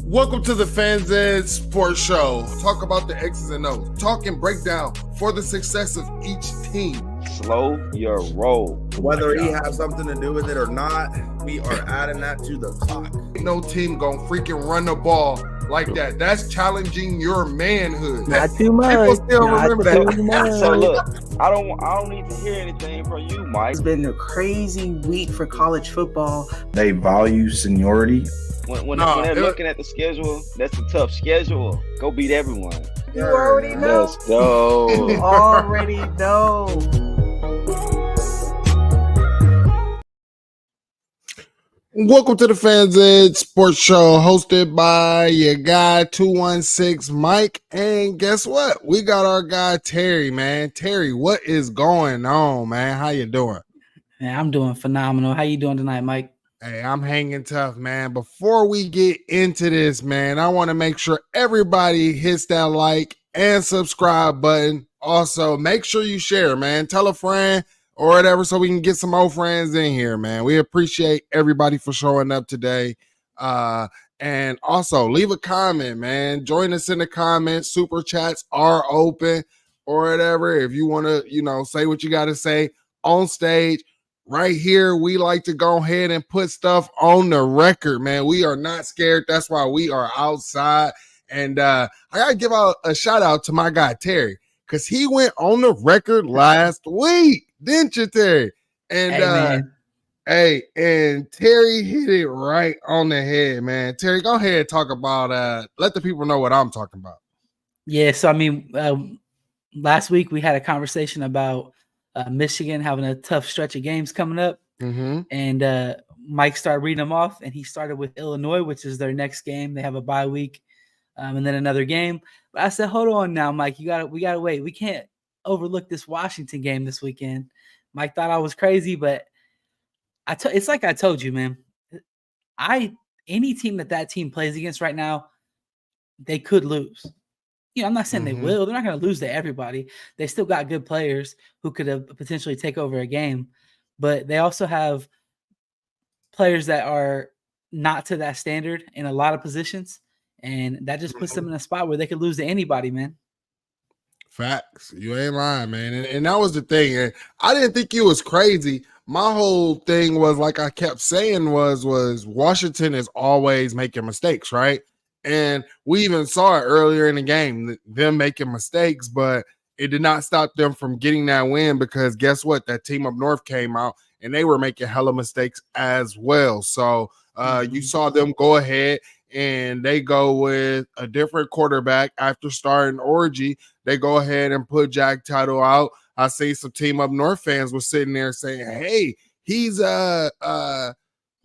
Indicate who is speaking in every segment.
Speaker 1: Welcome to the Fans Ed Sports Show. Talk about the X's and O's. Talk and break down for the success of each team.
Speaker 2: Slow your roll.
Speaker 3: Whether he has something to do with it or not, we are adding that to the clock.
Speaker 1: Ain't no team gonna freaking run the ball like that. That's challenging your manhood.
Speaker 4: Not too much.
Speaker 1: People still remember that.
Speaker 2: So look, I don't need to hear anything from you, Mike.
Speaker 4: It's been a crazy week for college football.
Speaker 3: They value seniority.
Speaker 2: When they're looking at the schedule, that's a tough schedule. Go beat everyone.
Speaker 4: You already know.
Speaker 2: Let's go.
Speaker 4: You already know.
Speaker 1: Welcome to the Fans Ed Sports Show, hosted by your guy 216 Mike. And guess what? We got our guy Terry, man. Terry, what is going on, man? How you doing?
Speaker 4: Man, I'm doing phenomenal. How you doing tonight, Mike?
Speaker 1: Hey, I'm hanging tough, man. Before we get into this, man, I want to make sure everybody hits that like and subscribe button. Also, make sure you share, man. Tell a friend or whatever so we can get some old friends in here, man. We appreciate everybody for showing up today. And also, leave a comment, man. Join us in the comments. Super chats are open or whatever. If you want to, say what you got to say on stage. Right here, we like to go ahead and put stuff on the record, man. We are not scared. That's why we are outside. And I got to give out a shout out to my guy, Terry, because he went on the record last week, didn't you, Terry? And and Terry hit it right on the head, man. Terry, go ahead and talk about, let the people know what I'm talking about.
Speaker 4: Yeah, so last week we had a conversation about Michigan having a tough stretch of games coming up.
Speaker 1: Mm-hmm.
Speaker 4: And Mike started reading them off, and he started with Illinois, which is their next game. They have a bye week and then another game. But I said, hold on now, Mike. We gotta wait. We can't overlook this Washington game this weekend. Mike thought I was crazy, but it's like I told you, man. Any team that team plays against right now, they could lose. I'm not saying they will. They're not going to lose to everybody. They still got good players who could potentially take over a game, but they also have players that are not to that standard in a lot of positions, and that just puts them in a spot where they could lose to anybody, man.
Speaker 1: Facts. You ain't lying, man. And that was the thing. And I didn't think it was crazy. My whole thing was, like I kept saying, was Washington is always making mistakes, right? And we even saw it earlier in the game, them making mistakes, but it did not stop them from getting that win because guess what? That team up north came out and they were making hella mistakes as well. So you saw them go ahead and they go with a different quarterback after starting Orgy. They go ahead and put Jack Tuttle out. I see some team up north fans were sitting there saying, hey, he's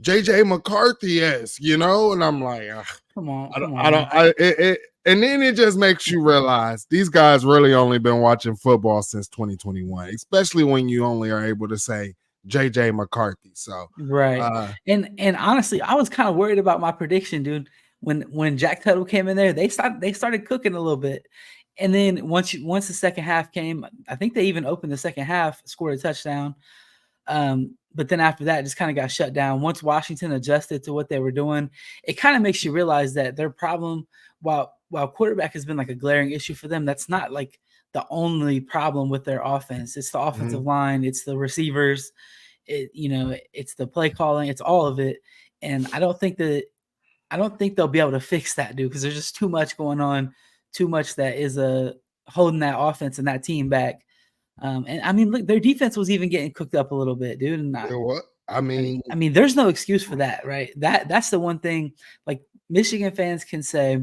Speaker 1: JJ McCarthy-esque, and I'm like,
Speaker 4: come on.
Speaker 1: And then it just makes you realize these guys really only been watching football since 2021, especially when you only are able to say JJ McCarthy. So
Speaker 4: right, and honestly, I was kind of worried about my prediction, dude. When Jack Tuttle came in there, they started cooking a little bit, and then once the second half came, I think they even opened the second half, scored a touchdown. But then after that, it just kind of got shut down. Once Washington adjusted to what they were doing, it kind of makes you realize that their problem, while quarterback has been like a glaring issue for them, that's not like the only problem with their offense. It's the offensive line, it's the receivers, it's the play calling, it's all of it. And I don't think they'll be able to fix that, dude, because there's just too much going on, too much that is holding that offense and that team back. And I mean, look, their defense was even getting cooked up a little bit, dude. And
Speaker 1: what? I mean,
Speaker 4: there's no excuse for that, right? That's the one thing. Like Michigan fans can say,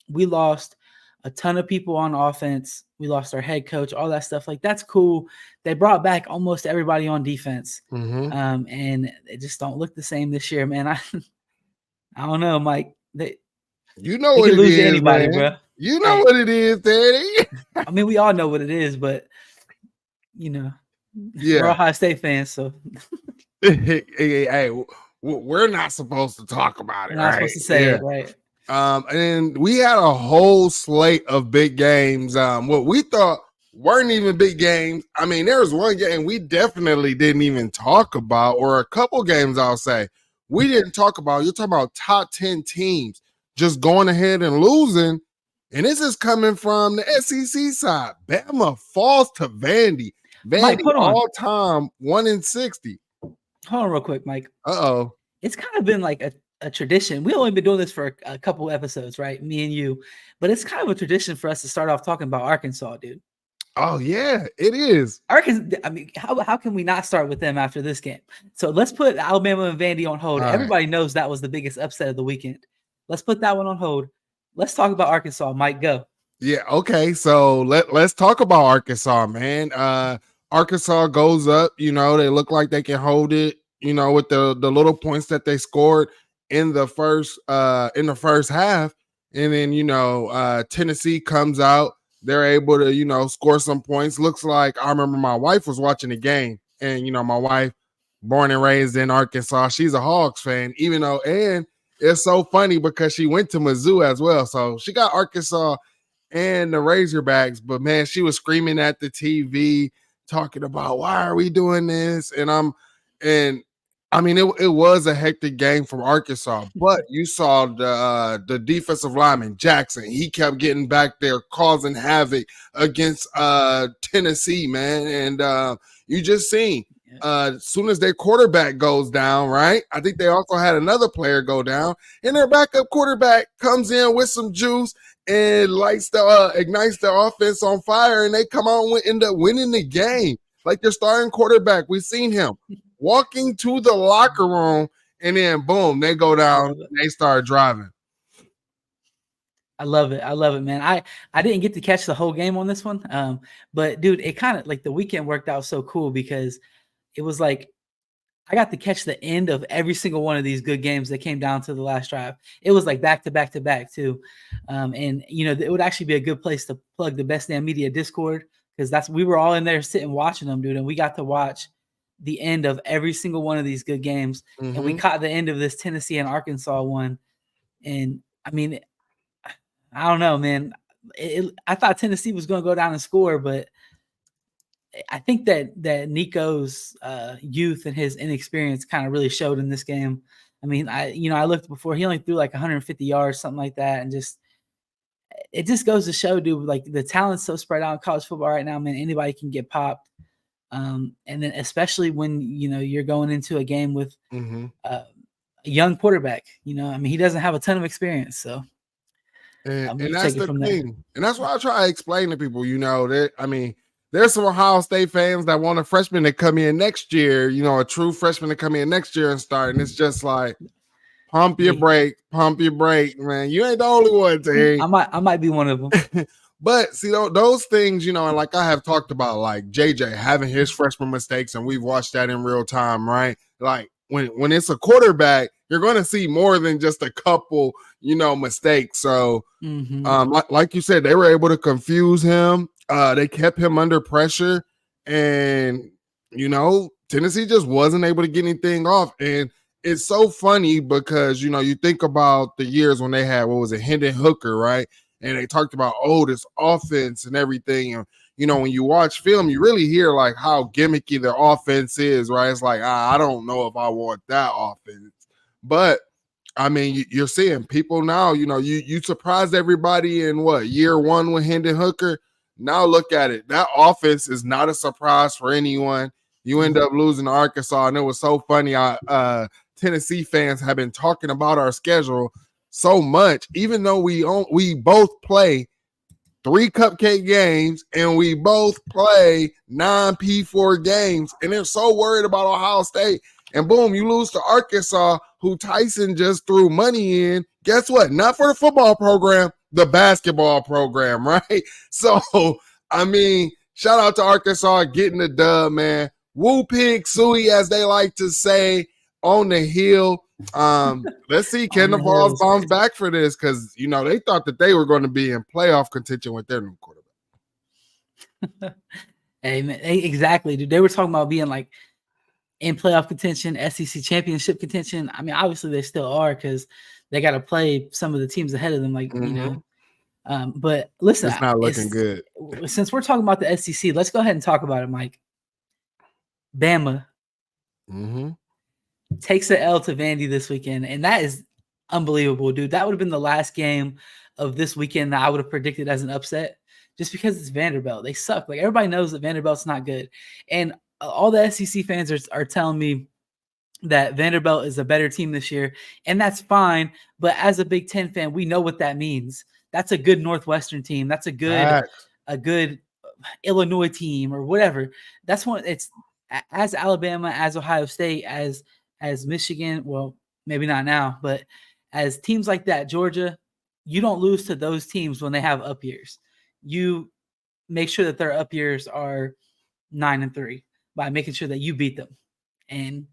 Speaker 4: we lost a ton of people on offense. We lost our head coach, all that stuff. Like that's cool. They brought back almost everybody on defense, and they just don't look the same this year, man. I don't know, Mike. They
Speaker 1: what it is, anybody, man. Bro. You know what it is, Daddy.
Speaker 4: I mean, we all know what it is, but. We're Ohio State fans, so
Speaker 1: hey, we're not supposed to talk about it.
Speaker 4: We're not supposed to say it, right?
Speaker 1: And we had a whole slate of big games. What we thought weren't even big games. I mean, there was one game we definitely didn't even talk about, or a couple games I'll say we didn't talk about. You're talking about top 10 teams just going ahead and losing. And this is coming from the SEC side. Bama falls to Vandy.
Speaker 4: Mike,
Speaker 1: Vandy
Speaker 4: hold on.
Speaker 1: all time 1-60.
Speaker 4: Hold on real quick, Mike.
Speaker 1: Uh-oh.
Speaker 4: It's kind of been like a tradition. We've only been doing this for a couple episodes, right? Me and you. But it's kind of a tradition for us to start off talking about Arkansas, dude.
Speaker 1: Oh, yeah, it is.
Speaker 4: Arkansas, I mean, how can we not start with them after this game? So let's put Alabama and Vandy on hold.
Speaker 1: All
Speaker 4: Everybody knows that was the biggest upset of the weekend. Let's put that one on hold. Let's talk about Arkansas. Mike, go.
Speaker 1: Yeah, okay. So let's talk about Arkansas, man. Arkansas goes up, they look like they can hold it, with the little points that they scored in the first half. And then, Tennessee comes out. They're able to, score some points. Looks like I remember my wife was watching the game, and my wife, born and raised in Arkansas, she's a Hogs fan, and it's so funny because she went to Mizzou as well. So she got Arkansas and the Razorbacks, but man, she was screaming at the TV, talking about why are we doing this? And I mean, it was a hectic game from Arkansas, but you saw the defensive lineman Jackson. He kept getting back there, causing havoc against Tennessee, man. And you just seen as soon as their quarterback goes down, right? I think they also had another player go down, and their backup quarterback comes in with some juice and ignites the offense on fire, and they come out and end up winning the game. Like their starting quarterback, we've seen him walking to the locker room, and then boom, they go down and they start driving.
Speaker 4: I love it. I love it, man. I didn't get to catch the whole game on this one. But dude, it kind of like the weekend worked out so cool because it was like I got to catch the end of every single one of these good games that came down to the last drive. It was like back to back to back too. And it would actually be a good place to plug the Best Damn Media Discord because we were all in there sitting watching them, dude, and we got to watch the end of every single one of these good games. Mm-hmm. And we caught the end of this Tennessee and Arkansas one. And I mean, I don't know, man. I thought Tennessee was going to go down and score, but I think that Nico's youth and his inexperience kind of really showed in this game. I mean, I looked before, he only threw like 150 yards, something like that. And it just goes to show, dude, like the talent's so spread out in college football right now, man, anybody can get popped. And then especially when, you're going into a game with a young quarterback, I mean, he doesn't have a ton of experience. So.
Speaker 1: And that's the thing. And that's why I try to explain to people, there's some Ohio State fans that want a freshman to come in next year, a true freshman to come in next year and start. And it's just like, pump your brake, man. You ain't the only one, Terry.
Speaker 4: I might be one of them.
Speaker 1: But see, those things, and like I have talked about, like JJ having his freshman mistakes, and we've watched that in real time, right? Like when it's a quarterback, you're going to see more than just a couple, mistakes. So, like you said, they were able to confuse him. They kept him under pressure, and Tennessee just wasn't able to get anything off. And it's so funny because you think about the years when they had Hendon Hooker, right? And they talked about this offense and everything. And when you watch film, you really hear like how gimmicky their offense is, right? It's like I don't know if I want that offense, but I mean, you're seeing people now. You surprised everybody in year one with Hendon Hooker. Now look at it. That offense is not a surprise for anyone. You end up losing to Arkansas, and it was so funny. Tennessee fans have been talking about our schedule so much, even though we both play 3 cupcake games and we both play 9 P4 games, and they're so worried about Ohio State. And boom, you lose to Arkansas, who Tyson just threw money in. Guess what? Not for the football program, the basketball program, right? So, I mean, shout out to Arkansas getting the dub, man. Woo pig suey, as they like to say, on the hill. Let's see, can the Vols bounce back for this? Because, they thought that they were going to be in playoff contention with their new quarterback.
Speaker 4: Hey, man, exactly, dude. They were talking about being like in playoff contention, SEC championship contention. I mean, obviously they still are because they got to play some of the teams ahead of them, like, but listen,
Speaker 1: it's not looking good.
Speaker 4: Since we're talking about the SEC, let's go ahead and talk about it, Mike. Bama takes the L to Vandy this weekend, and that is unbelievable, dude. That would have been the last game of this weekend that I would have predicted as an upset, just because it's Vanderbilt. They suck. Like, everybody knows that Vanderbilt's not good, and all the SEC fans are telling me that Vanderbilt is a better team this year, and that's fine. But as a Big Ten fan, we know what that means. That's a good Northwestern team. That's a good Illinois team or whatever. That's one. It's as Alabama, as Ohio State, as Michigan. Well, maybe not now, but as teams like that, Georgia, you don't lose to those teams when they have up years. You make sure that their up years are 9-3 by making sure that you beat them. And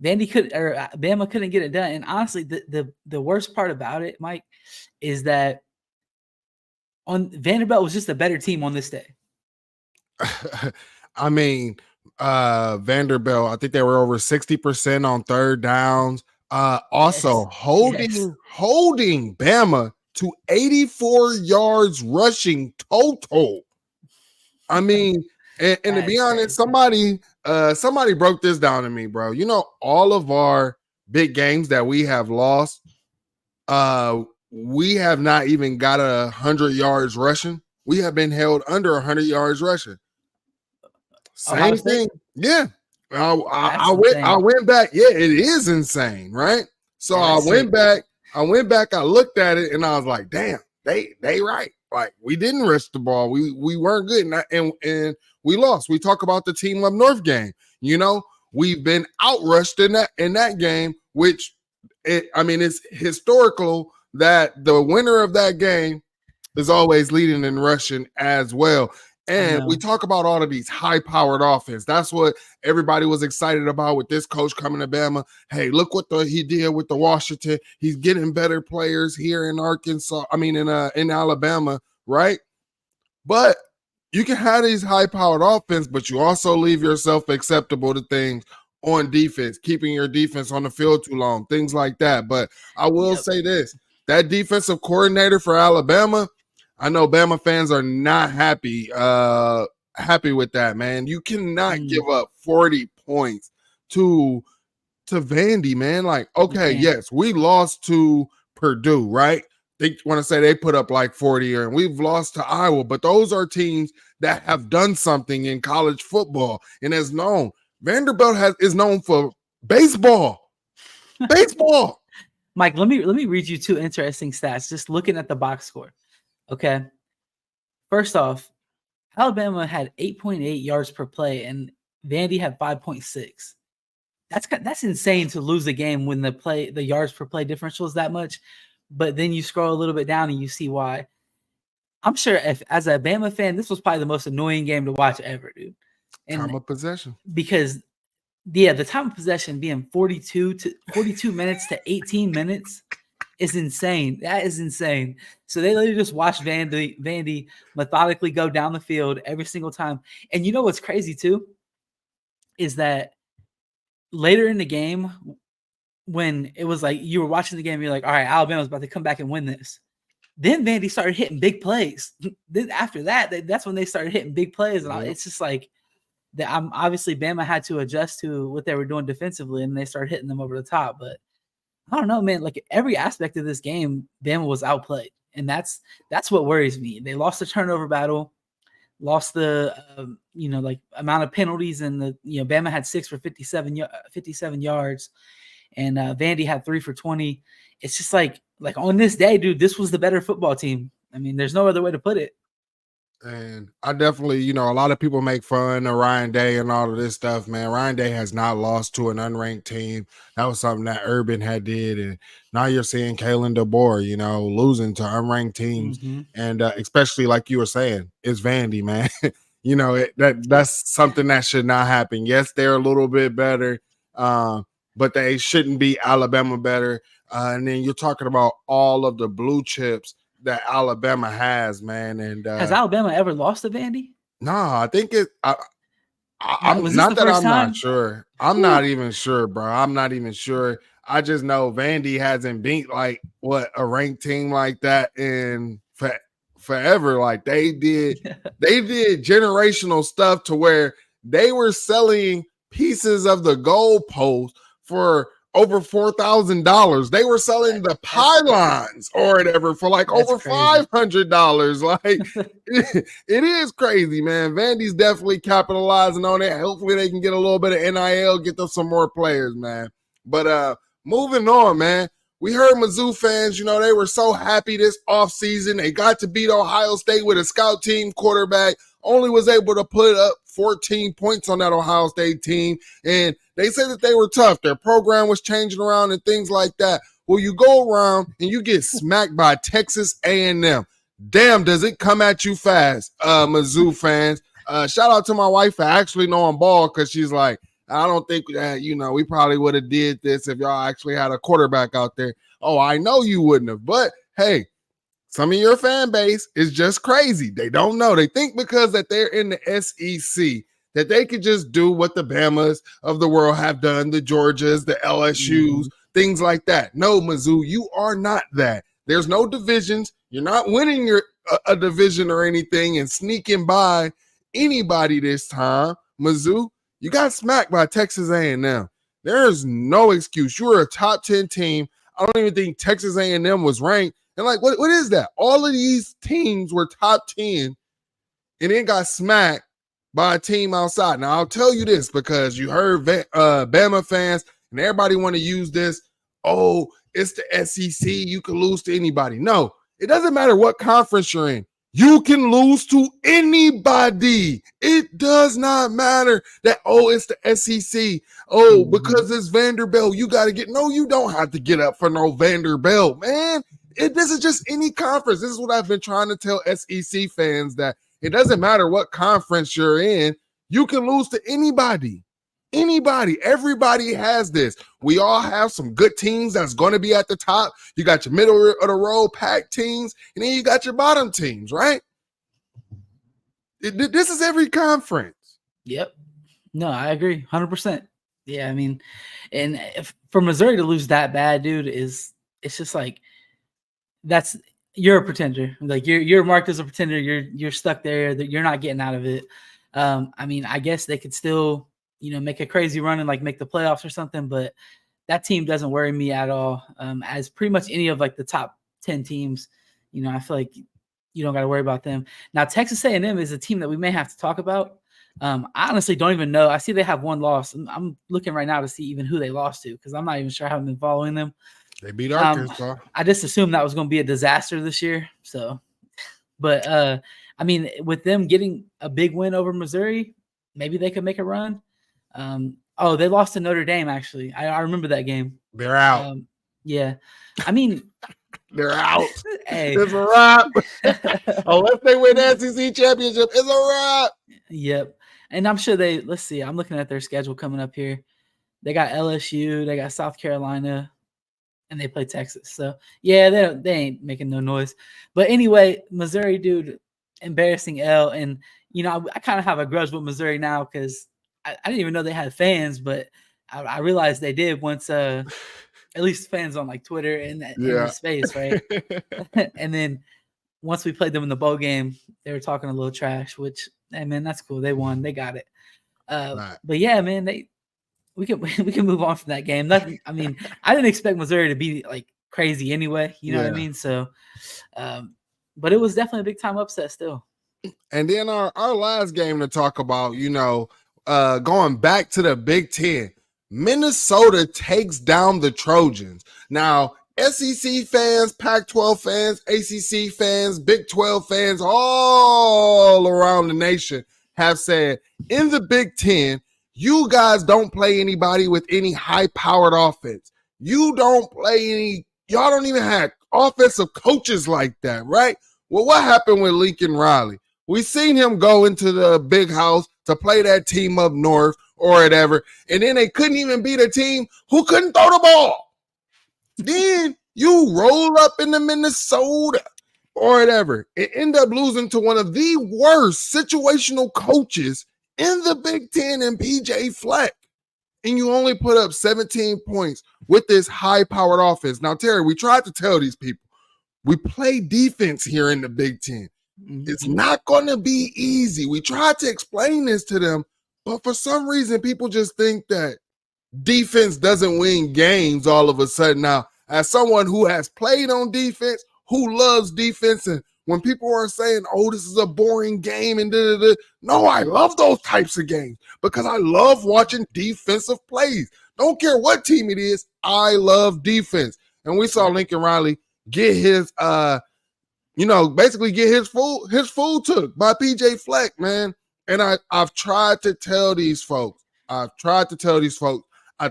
Speaker 4: Bama couldn't get it done. And honestly, the worst part about it, Mike, is that Vanderbilt was just a better team on this day.
Speaker 1: I mean, Vanderbilt, I think they were over 60% on third downs. Also holding Bama to 84 yards rushing total. I mean, and to be honest, somebody broke this down to me, bro. You know, all of our big games that we have lost, we have not even got 100 yards rushing. We have been held under 100 yards rushing. Same thing. Yeah. I went back. Yeah, it is insane, right? So I went back, I looked at it, and I was like, damn, they right. Like, we didn't rush the ball. We weren't good. And we lost. We talk about the Team Up North game. You know, we've been outrushed in that game, which it's historical that the winner of that game is always leading in rushing as well. And we talk about all of these high-powered offense. That's what everybody was excited about with this coach coming to Bama. Hey, look what he did with the Washington. He's getting better players here in in Alabama, right? But you can have these high-powered offense, but you also leave yourself acceptable to things on defense, keeping your defense on the field too long, things like that. But I will say this, that defensive coordinator for Alabama, I know Bama fans are not happy with that, man. You cannot give up 40 points to Vandy, man. Like, okay, yes, we lost to Purdue, right? They want to say they put up like 40, and we've lost to Iowa, but those are teams that have done something in college football and is known. Vanderbilt is known for baseball. Baseball.
Speaker 4: Mike, let me read you two interesting stats. Just looking at the box score. Okay. First off, Alabama had 8.8 yards per play, and Vandy had 5.6. That's insane to lose a game when the yards per play differential is that much. But then you scroll a little bit down and you see why. I'm sure if, as a Bama fan, this was probably the most annoying game to watch ever, dude. And
Speaker 1: time of possession.
Speaker 4: Because, the time of possession being 42 minutes to 18 minutes is insane. That is insane. So they literally just watched Vandy methodically go down the field every single time. And you know what's crazy too? Is that later in the game, when it was like you were watching the game, you're like, all right, Alabama's about to come back and win this. Then Vandy started hitting big plays. Then after that, that's when they started hitting big plays. And it's just like that. Obviously Bama had to adjust to what they were doing defensively, and they started hitting them over the top. But I don't know, man. Like, every aspect of this game, Bama was outplayed, and that's what worries me. They lost the turnover battle, lost the amount of penalties, and Bama had 6 for 57 yards, and Vandy had 3 for 20. It's just like on this day, dude, this was the better football team. I mean, there's no other way to put it.
Speaker 1: And I definitely, a lot of people make fun of Ryan Day and all of this stuff, man. Ryan Day has not lost to an unranked team. That was something that Urban had did. And now you're seeing Kalen DeBoer, losing to unranked teams. Mm-hmm. And especially like you were saying, it's Vandy, man. That's something that should not happen. Yes, they're a little bit better, but they shouldn't be Alabama better. And then you're talking about all of the blue chips that Alabama has, man. And
Speaker 4: has Alabama ever lost to Vandy?
Speaker 1: No, I think it. I'm not that I'm not sure. I'm not even sure, bro. I'm not even sure. I just know Vandy hasn't beat a ranked team like that in forever. Like, they did generational stuff to where they were selling pieces of the goalpost for over $4,000. They were selling the pylons or whatever for like
Speaker 4: That's
Speaker 1: over
Speaker 4: crazy.
Speaker 1: $500. Like it is crazy, man. Vandy's definitely capitalizing on it. Hopefully they can get a little bit of NIL, get them some more players, man. But moving on, man. We heard Mizzou fans, you know, they were so happy this offseason. They got to beat Ohio State with a scout team quarterback, only was able to put up 14 points on that Ohio State team. And they said that they were tough. Their program was changing around and things like that. Well, you go around and you get smacked by Texas A&M. Damn, does it come at you fast, Mizzou fans. Shout out to my wife for actually knowing ball because she's like, I don't think that, you know, we probably would have did this if y'all actually had a quarterback out there. Oh, I know you wouldn't have. But, hey, some of your fan base is just crazy. They don't know. They think because that they're in the SEC that they could just do what the Bamas of the world have done, the Georgias, the LSUs, things like that. No, Mizzou, you are not that. There's no divisions. You're not winning a division or anything and sneaking by anybody this time, Mizzou. You got smacked by Texas A&M. There is no excuse. You were a top 10 team. I don't even think Texas A&M was ranked. And like, what is that? All of these teams were top 10 and then got smacked by a team outside. Now, I'll tell you this because you heard Bama fans and everybody want to use this. Oh, it's the SEC. You can lose to anybody. No, it doesn't matter what conference you're in. You can lose to anybody. It does not matter that, oh, it's the SEC. Oh, because it's Vanderbilt, you got to get. No, you don't have to get up for no Vanderbilt, man. This is just any conference. This is what I've been trying to tell SEC fans, that it doesn't matter what conference you're in. You can lose to anybody. Anybody, everybody has this. We all have some good teams that's going to be at the top. You got your middle of the road packed teams, and then you got your bottom teams, right? This is every conference.
Speaker 4: Yep. No, I agree 100%. Yeah, I mean, and for Missouri to lose that bad, dude, it's just like, you're a pretender. Like you're marked as a pretender. You're stuck there. You're not getting out of it. I mean, I guess they could still, you know, make a crazy run and like make the playoffs or something, but that team doesn't worry me at all. As pretty much any of like the top 10 teams, you know, I feel like you don't got to worry about them. Now, Texas A&M is a team that we may have to talk about. I honestly don't even know. I see they have one loss. I'm looking right now to see even who they lost to because I'm not even sure. I haven't been following them.
Speaker 1: They beat Arkansas.
Speaker 4: I just assumed that was going to be a disaster this year. So, but I mean, with them getting a big win over Missouri, maybe they could make a run. They lost to Notre Dame, actually. I remember that game.
Speaker 1: They're out.
Speaker 4: Yeah. I mean,
Speaker 1: they're out.
Speaker 4: Hey.
Speaker 1: It's a wrap. Unless they win the SEC championship, it's a wrap.
Speaker 4: Yep. And I'm sure let's see, I'm looking at their schedule coming up here. They got LSU, they got South Carolina, and they play Texas. So, yeah, they ain't making no noise. But anyway, Missouri, dude, embarrassing L. And, you know, I kind of have a grudge with Missouri now because I didn't even know they had fans, but I realized they did once, at least fans on like Twitter and in the space, right? And then once we played them in the bowl game, they were talking a little trash, which, hey, man, that's cool. They won. They got it. Right. But, yeah, man, we can move on from that game. I mean, I didn't expect Missouri to be like crazy anyway. You know what I mean? So, but it was definitely a big time upset still.
Speaker 1: And then our last game to talk about, you know, going back to the Big Ten, Minnesota takes down the Trojans. Now, SEC fans, Pac-12 fans, ACC fans, Big 12 fans, all around the nation have said, in the Big Ten, you guys don't play anybody with any high-powered offense. You don't play y'all don't even have offensive coaches like that, right? Well, what happened with Lincoln Riley? We seen him go into the big house to play that team up north or whatever, and then they couldn't even beat a team who couldn't throw the ball. Then you roll up into Minnesota or whatever and end up losing to one of the worst situational coaches in the Big Ten and PJ Fleck. And you only put up 17 points with this high-powered offense. Now, Terry, we tried to tell these people, we play defense here in the Big Ten. It's not going to be easy. We tried to explain this to them, but for some reason, people just think that defense doesn't win games all of a sudden. Now, as someone who has played on defense, who loves defense, and when people are saying, oh, this is a boring game and da-da-da, no, I love those types of games because I love watching defensive plays. Don't care what team it is, I love defense. And we saw Lincoln Riley get his basically get his food took by PJ Fleck, man. And I've tried to tell these folks, I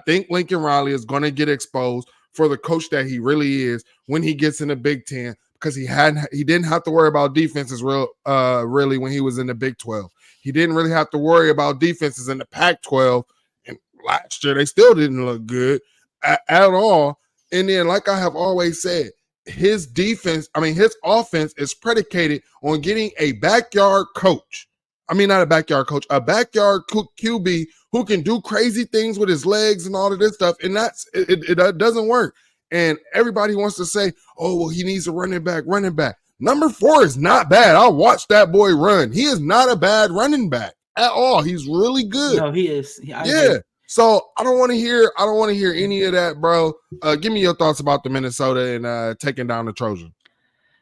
Speaker 1: think Lincoln Riley is going to get exposed for the coach that he really is when he gets in the Big Ten, because he didn't have to worry about defenses really when he was in the Big 12. He didn't really have to worry about defenses in the Pac-12, and last year they still didn't look good at all. And then, like I have always said, his offense is predicated on getting a backyard coach. I mean, not a backyard coach, a backyard QB who can do crazy things with his legs and all of this stuff. And it doesn't work. And everybody wants to say, oh, well, he needs a running back. Number 4 is not bad. I watched that boy run. He is not a bad running back at all. He's really good.
Speaker 4: No, he is.
Speaker 1: Yeah. So I don't want to hear any of that, bro. Give me your thoughts about the Minnesota and taking down the Trojans.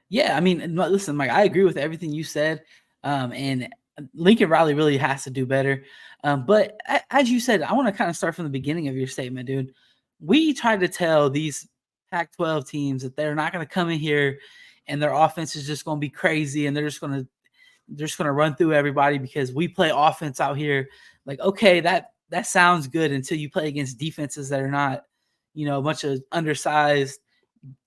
Speaker 4: Yeah, I mean, listen, Mike, I agree with everything you said. And Lincoln Riley really has to do better. But as you said, I want to kind of start from the beginning of your statement, dude. We tried to tell these Pac-12 teams that they're not going to come in here and their offense is just going to be crazy and they're just going to run through everybody because we play offense out here. Like, okay, that sounds good until you play against defenses that are not, a bunch of undersized,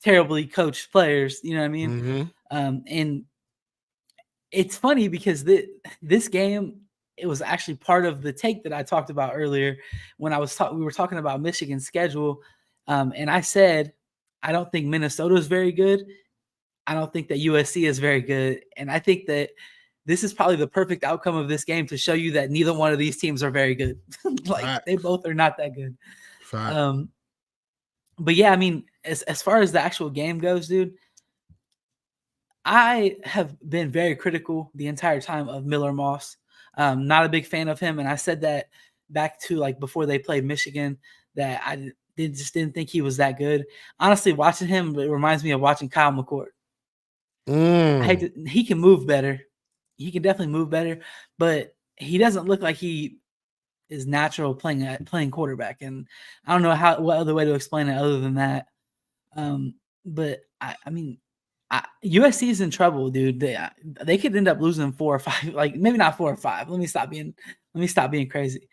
Speaker 4: terribly coached players. You know what I mean?
Speaker 1: Mm-hmm.
Speaker 4: And it's funny because this game, it was actually part of the take that I talked about earlier when we were talking about Michigan's schedule. And I said, I don't think Minnesota is very good. I don't think that USC is very good. And I think that this is probably the perfect outcome of this game to show you that neither one of these teams are very good. They both are not that good. But yeah, I mean, as far as the actual game goes, dude, I have been very critical the entire time of Miller Moss. Not a big fan of him. And I said that back to before they played Michigan, that I just didn't think he was that good. Honestly, watching him, it reminds me of watching Kyle McCord. He can move better. He can definitely move better, but he doesn't look like he is natural playing quarterback. And I don't know what other way to explain it other than that. But I mean, USC is in trouble, dude. They could end up losing 4 or 5, maybe not 4 or 5. Let me stop being crazy.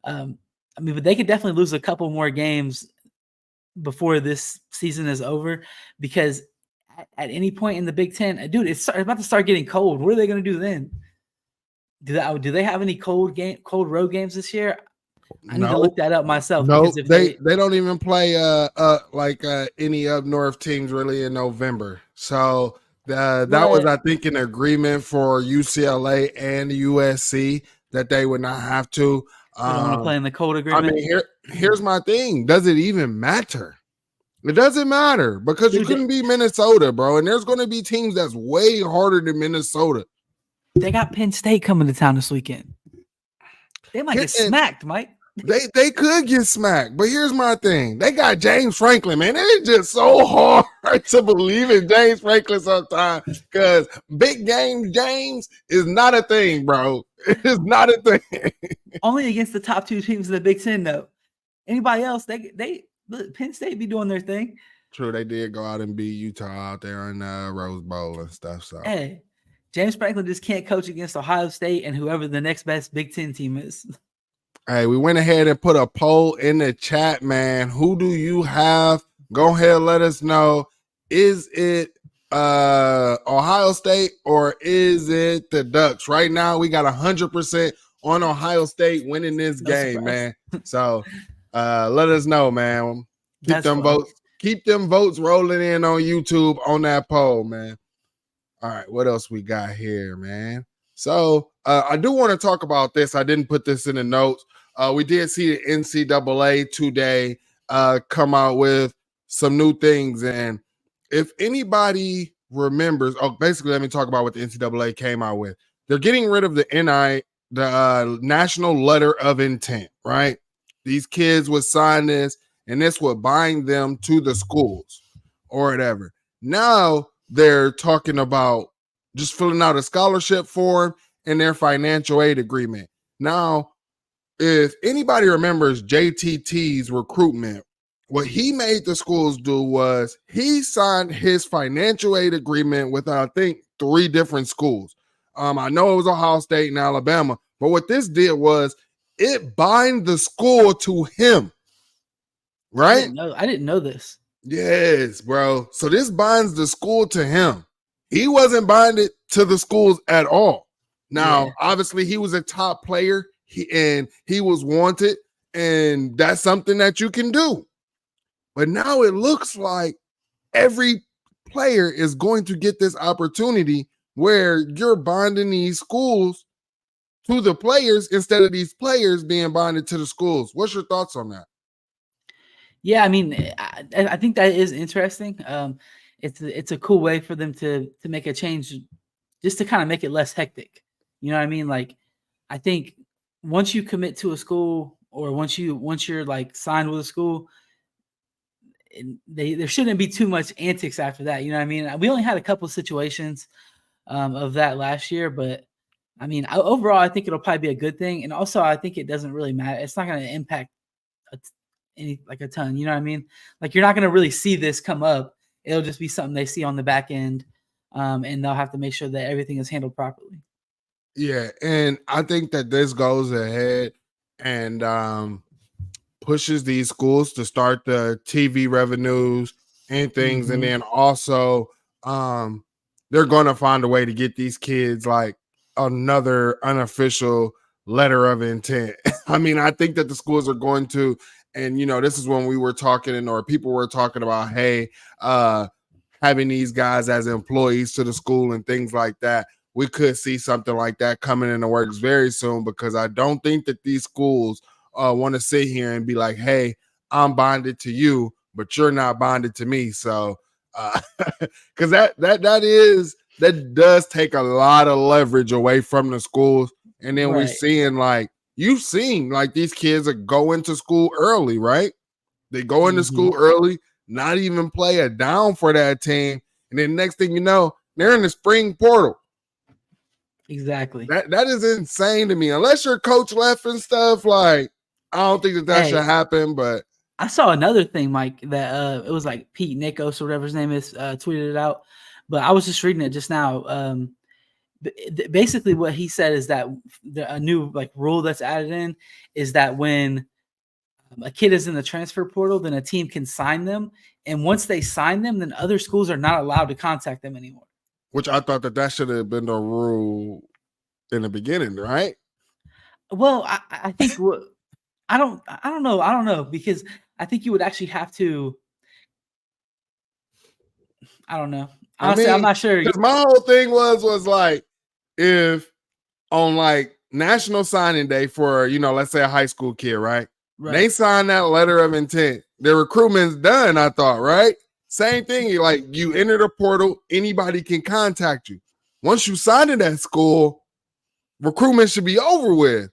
Speaker 4: But they could definitely lose a couple more games before this season is over, because at any point in the Big Ten, dude, it's about to start getting cold. What are they going to do then? Do they have any cold road games this year? I need to look that up myself.
Speaker 1: No, they don't even play any up north teams really in November. So that was, I think, an agreement for UCLA and USC that they would not have to.
Speaker 4: They don't want to play in the cold agreement.
Speaker 1: I mean, here's my thing. Does it even matter? It doesn't matter, because you couldn't be Minnesota, bro. And there's going to be teams that's way harder than Minnesota.
Speaker 4: They got Penn State coming to town this weekend. They might get smacked, Mike.
Speaker 1: They could get smacked, but here's my thing. They got James Franklin, man. It's just so hard to believe in James Franklin sometimes, because big game James is not a thing, bro. It's not a thing.
Speaker 4: Only against the top 2 teams in the Big Ten, though. Anybody else, Penn State be doing their thing.
Speaker 1: True, they did go out and beat Utah out there in Rose Bowl and stuff. So
Speaker 4: hey, James Franklin just can't coach against Ohio State and whoever the next best Big Ten team is.
Speaker 1: Hey, we went ahead and put a poll in the chat, man. Who do you have? Go ahead, let us know. Is it Ohio State or is it the Ducks? Right now, we got 100% on Ohio State winning this game, man. So let us know, man. Keep them votes rolling in on YouTube on that poll, man. All right, what else we got here, man? So I do want to talk about this. I didn't put this in the notes. We did see the NCAA today come out with some new things. And if anybody remembers, basically, let me talk about what the NCAA came out with. They're getting rid of the National Letter of Intent, right? These kids would sign this, and this would bind them to the schools or whatever. Now they're talking about just filling out a scholarship form and their financial aid agreement. Now, if anybody remembers JTT's recruitment, what he made the schools do was he signed his financial aid agreement with, I think, 3 different schools. I know it was Ohio State and Alabama, but what this did was it bind the school to him, right?
Speaker 4: I didn't know this.
Speaker 1: Yes, bro. So this binds the school to him. He wasn't binded to the schools at all. Now, obviously, he was a top player, and he was wanted, and that's something that you can do. But now it looks like every player is going to get this opportunity where you're bonding these schools to the players instead of these players being bonded to the schools. What's your thoughts on that?
Speaker 4: Yeah, I mean, I think that is interesting. It's a cool way for them to make a change, just to kind of make it less hectic. You know what I mean? Like, I think once you commit to a school, or once you're like signed with a school, there shouldn't be too much antics after that. You know what I mean? We only had a couple situations of that last year, but I mean, overall, I think it'll probably be a good thing. And also, I think it doesn't really matter. It's not going to impact a ton. You know what I mean? Like, you're not going to really see this come up. It'll just be something they see on the back end, and they'll have to make sure that everything is handled properly.
Speaker 1: Yeah, and I think that this goes ahead and pushes these schools to start the TV revenues and things, and then also they're going to find a way to get these kids like another unofficial letter of intent. I mean, I think that the schools are going to, and this is when we were talking, or people were talking about, hey, having these guys as employees to the school and things like that. We could see something like that coming in the works very soon, because I don't think that these schools want to sit here and be like, hey, I'm bonded to you, but you're not bonded to me. So because that does take a lot of leverage away from the schools. And then we're seeing, like, you've seen, like, these kids that go into school early, right? They go into school early, not even play a down for that team. And then next thing you know, they're in the spring portal.
Speaker 4: Exactly.
Speaker 1: That is insane to me. Unless your coach left and stuff, like, I don't think that should happen. But
Speaker 4: I saw another thing, Mike, that it was like Pete Nikos or whatever his name is, tweeted it out. But I was just reading it just now. Basically, what he said is that a new rule that's added in is that when a kid is in the transfer portal, then a team can sign them, and once they sign them, then other schools are not allowed to contact them anymore.
Speaker 1: Which I thought that should have been the rule in the beginning, right?
Speaker 4: Well, I think I don't know, because I think you would actually have to. I don't know. Honestly, I'm not sure.
Speaker 1: Because my whole thing was like, if on like National Signing Day for, let's say a high school kid, right? They sign that letter of intent. Their recruitment's done, I thought, right? Same thing. Like, you enter the portal, anybody can contact you. Once you sign in that school, recruitment should be over with.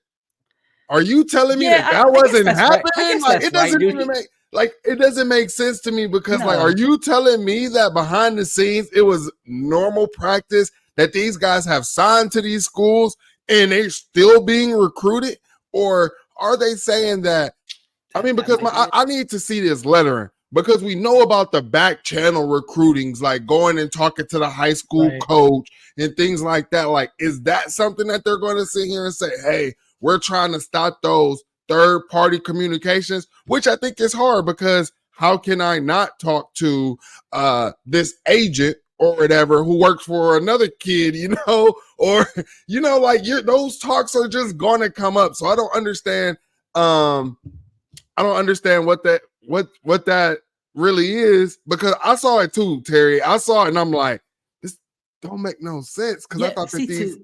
Speaker 1: Are you telling me that wasn't happening? Like, it doesn't even make it doesn't make sense to me, because like, are you telling me that behind the scenes it was normal practice that these guys have signed to these schools and they're still being recruited? Or are they saying that? I mean, because I need to see this lettering, because we know about the back channel recruitings, like going and talking to the high school coach and things like that. Like, is that something that they're going to sit here and say, hey, we're trying to stop those third-party communications? Which I think is hard, because how can I not talk to this agent or whatever who works for another kid, or, like, those talks are just going to come up. So I don't understand. I don't understand what that really is, because I saw it too, Terry. I saw it and I'm like, this don't make no sense, because I thought that these.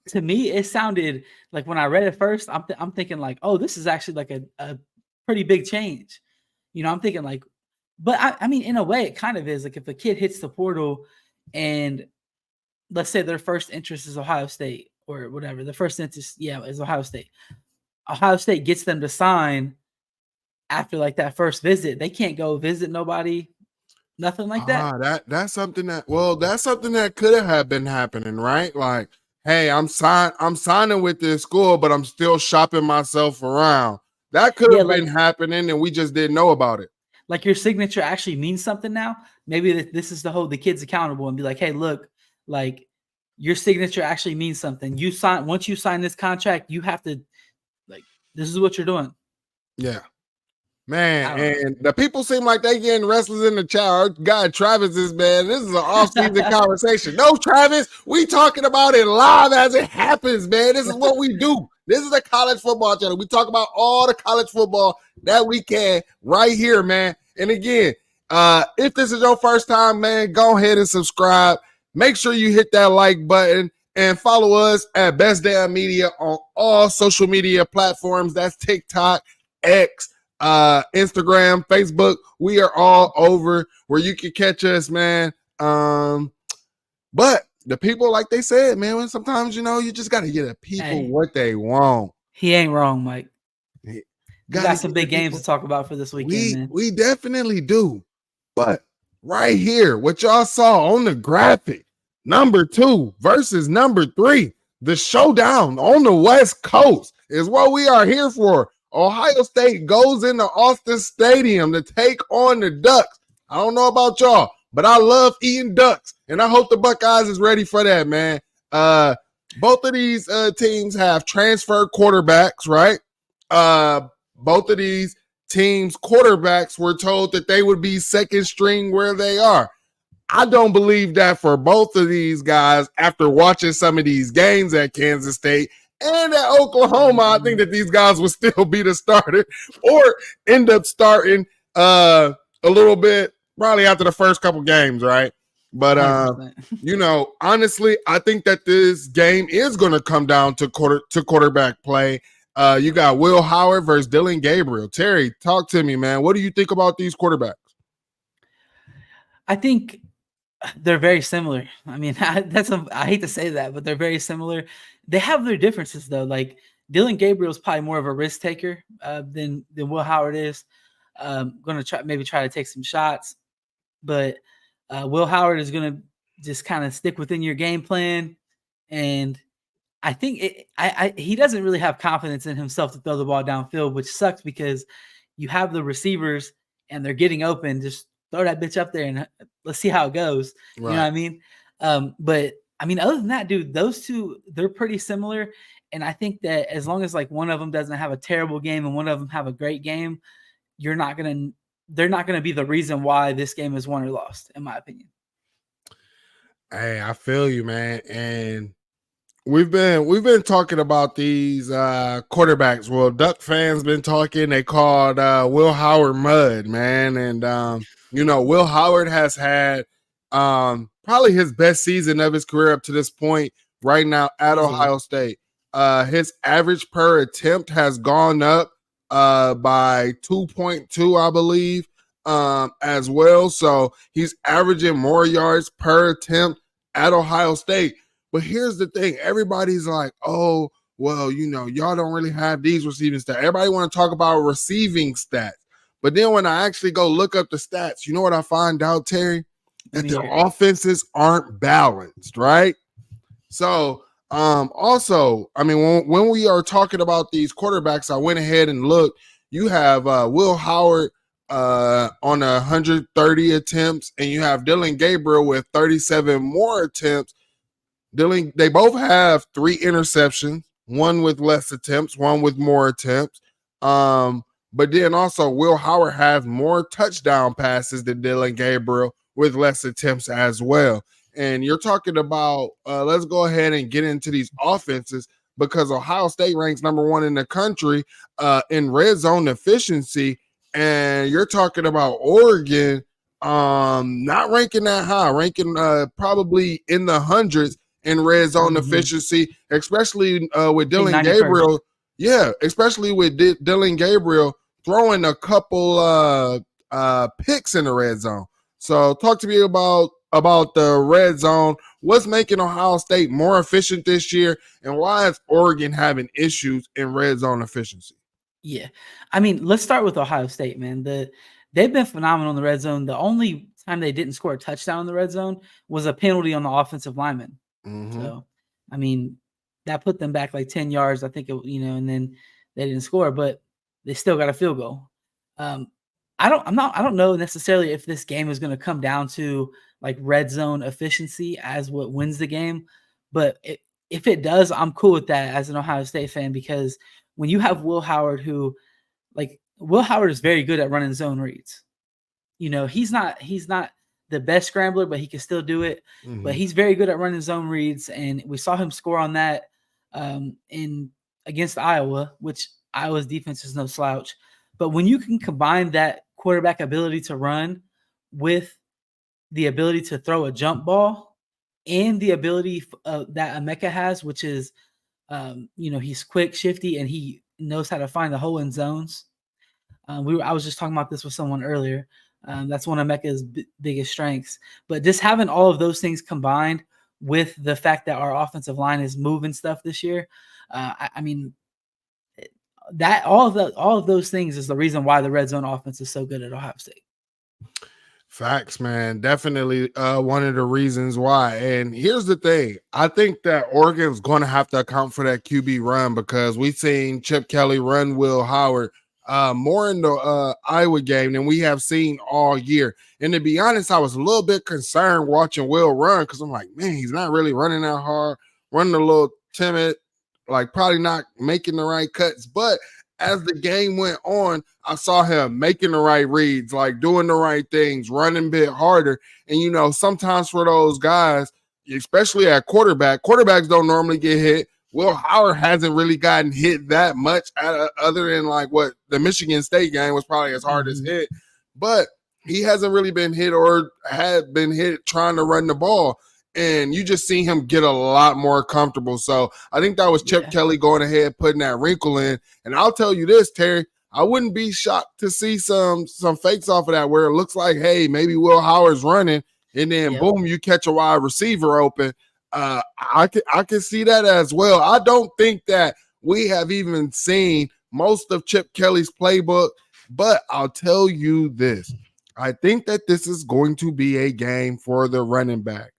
Speaker 4: To me, it sounded like, when I read it first, I'm thinking like, oh, this is actually like a pretty big change. I'm thinking like, but I mean, in a way, it kind of is. Like, if a kid hits the portal and let's say their first interest is Ohio State or whatever, the first interest, is Ohio State. Ohio State gets them to sign, after like that first visit. They can't go visit nobody, nothing like that.
Speaker 1: That's something that could have been happening, right? Like, hey, I'm signing with this school, but I'm still shopping myself around. That could have been happening, and we just didn't know about it.
Speaker 4: Like your signature actually means something now. Maybe this is to hold the kids accountable and be like, hey, look, like your signature actually means something. Once you sign this contract, you have to, like, this is what you're doing.
Speaker 1: Yeah. Man, and the people seem like they getting restless in the chat. Our guy Travis is, man, this is an off-season conversation. No, Travis, we talking about it live as it happens, man. This is what we do. This is a college football channel. We talk about all the college football that we can right here, man. And again, if this is your first time, man, go ahead and subscribe. Make sure you hit that like button and follow us at Best Damn Media on all social media platforms. That's TikTok, X, Instagram, Facebook. We are all over where you can catch us, man. But the people, like they said, man, when sometimes, you just got to get the people what they want.
Speaker 4: He ain't wrong, Mike. Got some big games to talk about for this weekend, man.
Speaker 1: We definitely do. But right here, what y'all saw on the graphic, number 2 versus number 3, the showdown on the West Coast is what we are here for. Ohio State goes into Austin Stadium to take on the Ducks. I don't know about y'all, but I love eating ducks, and I hope the Buckeyes is ready for that, man. Both of these teams have transfer quarterbacks, right? Both of these teams' quarterbacks were told that they would be second string where they are. I don't believe that for both of these guys after watching some of these games at Kansas State and at Oklahoma. I think that these guys will still be the starter or end up starting a little bit probably after the first couple games, right? But, honestly, I think that this game is going to come down to quarterback play. You got Will Howard versus Dylan Gabriel. Terry, talk to me, man. What do you think about these quarterbacks?
Speaker 4: I think they're very similar. I mean, I hate to say that, but they're very similar. They have their differences, though. Like Dylan Gabriel is probably more of a risk taker than Will Howard is. Going to try to take some shots, but Will Howard is going to just kind of stick within your game plan. And I think he doesn't really have confidence in himself to throw the ball downfield, which sucks because you have the receivers and they're getting open. Just throw that bitch up there and let's see how it goes. Right. You know what I mean? But I mean, other than that, dude, those two, they're pretty similar. And I think that as long as like one of them doesn't have a terrible game and one of them have a great game, they're not going to be the reason why this game is won or lost, in my opinion.
Speaker 1: Hey, I feel you, man. And we've been talking about these quarterbacks. Well, Duck fans been talking. They called Will Howard mud, man. And Will Howard has had probably his best season of his career up to this point right now at Ohio State. His average per attempt has gone up by 2.2, I believe, as well. So he's averaging more yards per attempt at Ohio State. But here's the thing. Everybody's like, oh, well, y'all don't really have these receiving stats. Everybody want to talk about receiving stats. But then when I actually go look up the stats, you know what I find out, Terry? That their offenses aren't balanced, right? So also, I mean, when we are talking about these quarterbacks, I went ahead and looked. You have Will Howard on 130 attempts, and you have Dylan Gabriel with 37 more attempts. They both have 3 interceptions, one with less attempts, one with more attempts. But then also Will Howard has more touchdown passes than Dylan Gabriel with less attempts as well. And you're talking about, let's go ahead and get into these offenses because Ohio State ranks number 1 in the country in red zone efficiency. And you're talking about Oregon not ranking that high, ranking probably in the hundreds in red zone efficiency, especially with Dylan Gabriel. Yeah, especially with Dylan Gabriel throwing a couple picks in the red zone. So talk to me about the red zone. What's making Ohio State more efficient this year, and why is Oregon having issues in red zone efficiency?
Speaker 4: Yeah. I mean, let's start with Ohio State, man. They've been phenomenal in the red zone. The only time they didn't score a touchdown in the red zone was a penalty on the offensive lineman.
Speaker 1: Mm-hmm.
Speaker 4: So, I mean, that put them back like 10 yards, I think, and then they didn't score, but they still got a field goal. I don't know necessarily if this game is going to come down to like red zone efficiency as what wins the game, but if it does, I'm cool with that as an Ohio State fan, because when you have Will Howard, Will Howard is very good at running zone reads. He's not the best scrambler, but he can still do it.
Speaker 1: Mm-hmm.
Speaker 4: But he's very good at running zone reads, and we saw him score on that in against Iowa, which Iowa's defense is no slouch. But when you can combine that quarterback ability to run with the ability to throw a jump ball and the ability that Emeka has, which is, he's quick, shifty, and he knows how to find the hole in zones. I was just talking about this with someone earlier. That's one of Emeka's biggest strengths. But just having all of those things combined with the fact that our offensive line is moving stuff this year, I mean, that all of those things is the reason why the red zone offense is so good at Ohio State.
Speaker 1: Facts, man. Definitely one of the reasons why. And here's the thing. I think that Oregon's going to have to account for that QB run, because we've seen Chip Kelly run Will Howard more in the Iowa game than we have seen all year. And to be honest, I was a little bit concerned watching Will run, because I'm like, man, he's not really running that hard, running a little timid, like probably not making the right cuts. But as the game went on, I saw him making the right reads, like doing the right things, running a bit harder. And, sometimes for those guys, especially at quarterbacks don't normally get hit. Will Howard hasn't really gotten hit that much other than like what the Michigan State game was probably his hardest hit. But he hasn't really been hit or had been hit trying to run the ball. And you just see him get a lot more comfortable. So I think that was Chip Kelly going ahead, putting that wrinkle in. And I'll tell you this, Terry, I wouldn't be shocked to see some fakes off of that where it looks like, hey, maybe Will Howard's running, and then boom, you catch a wide receiver open. I can see that as well. I don't think that we have even seen most of Chip Kelly's playbook, but I'll tell you this. I think that this is going to be a game for the running backs.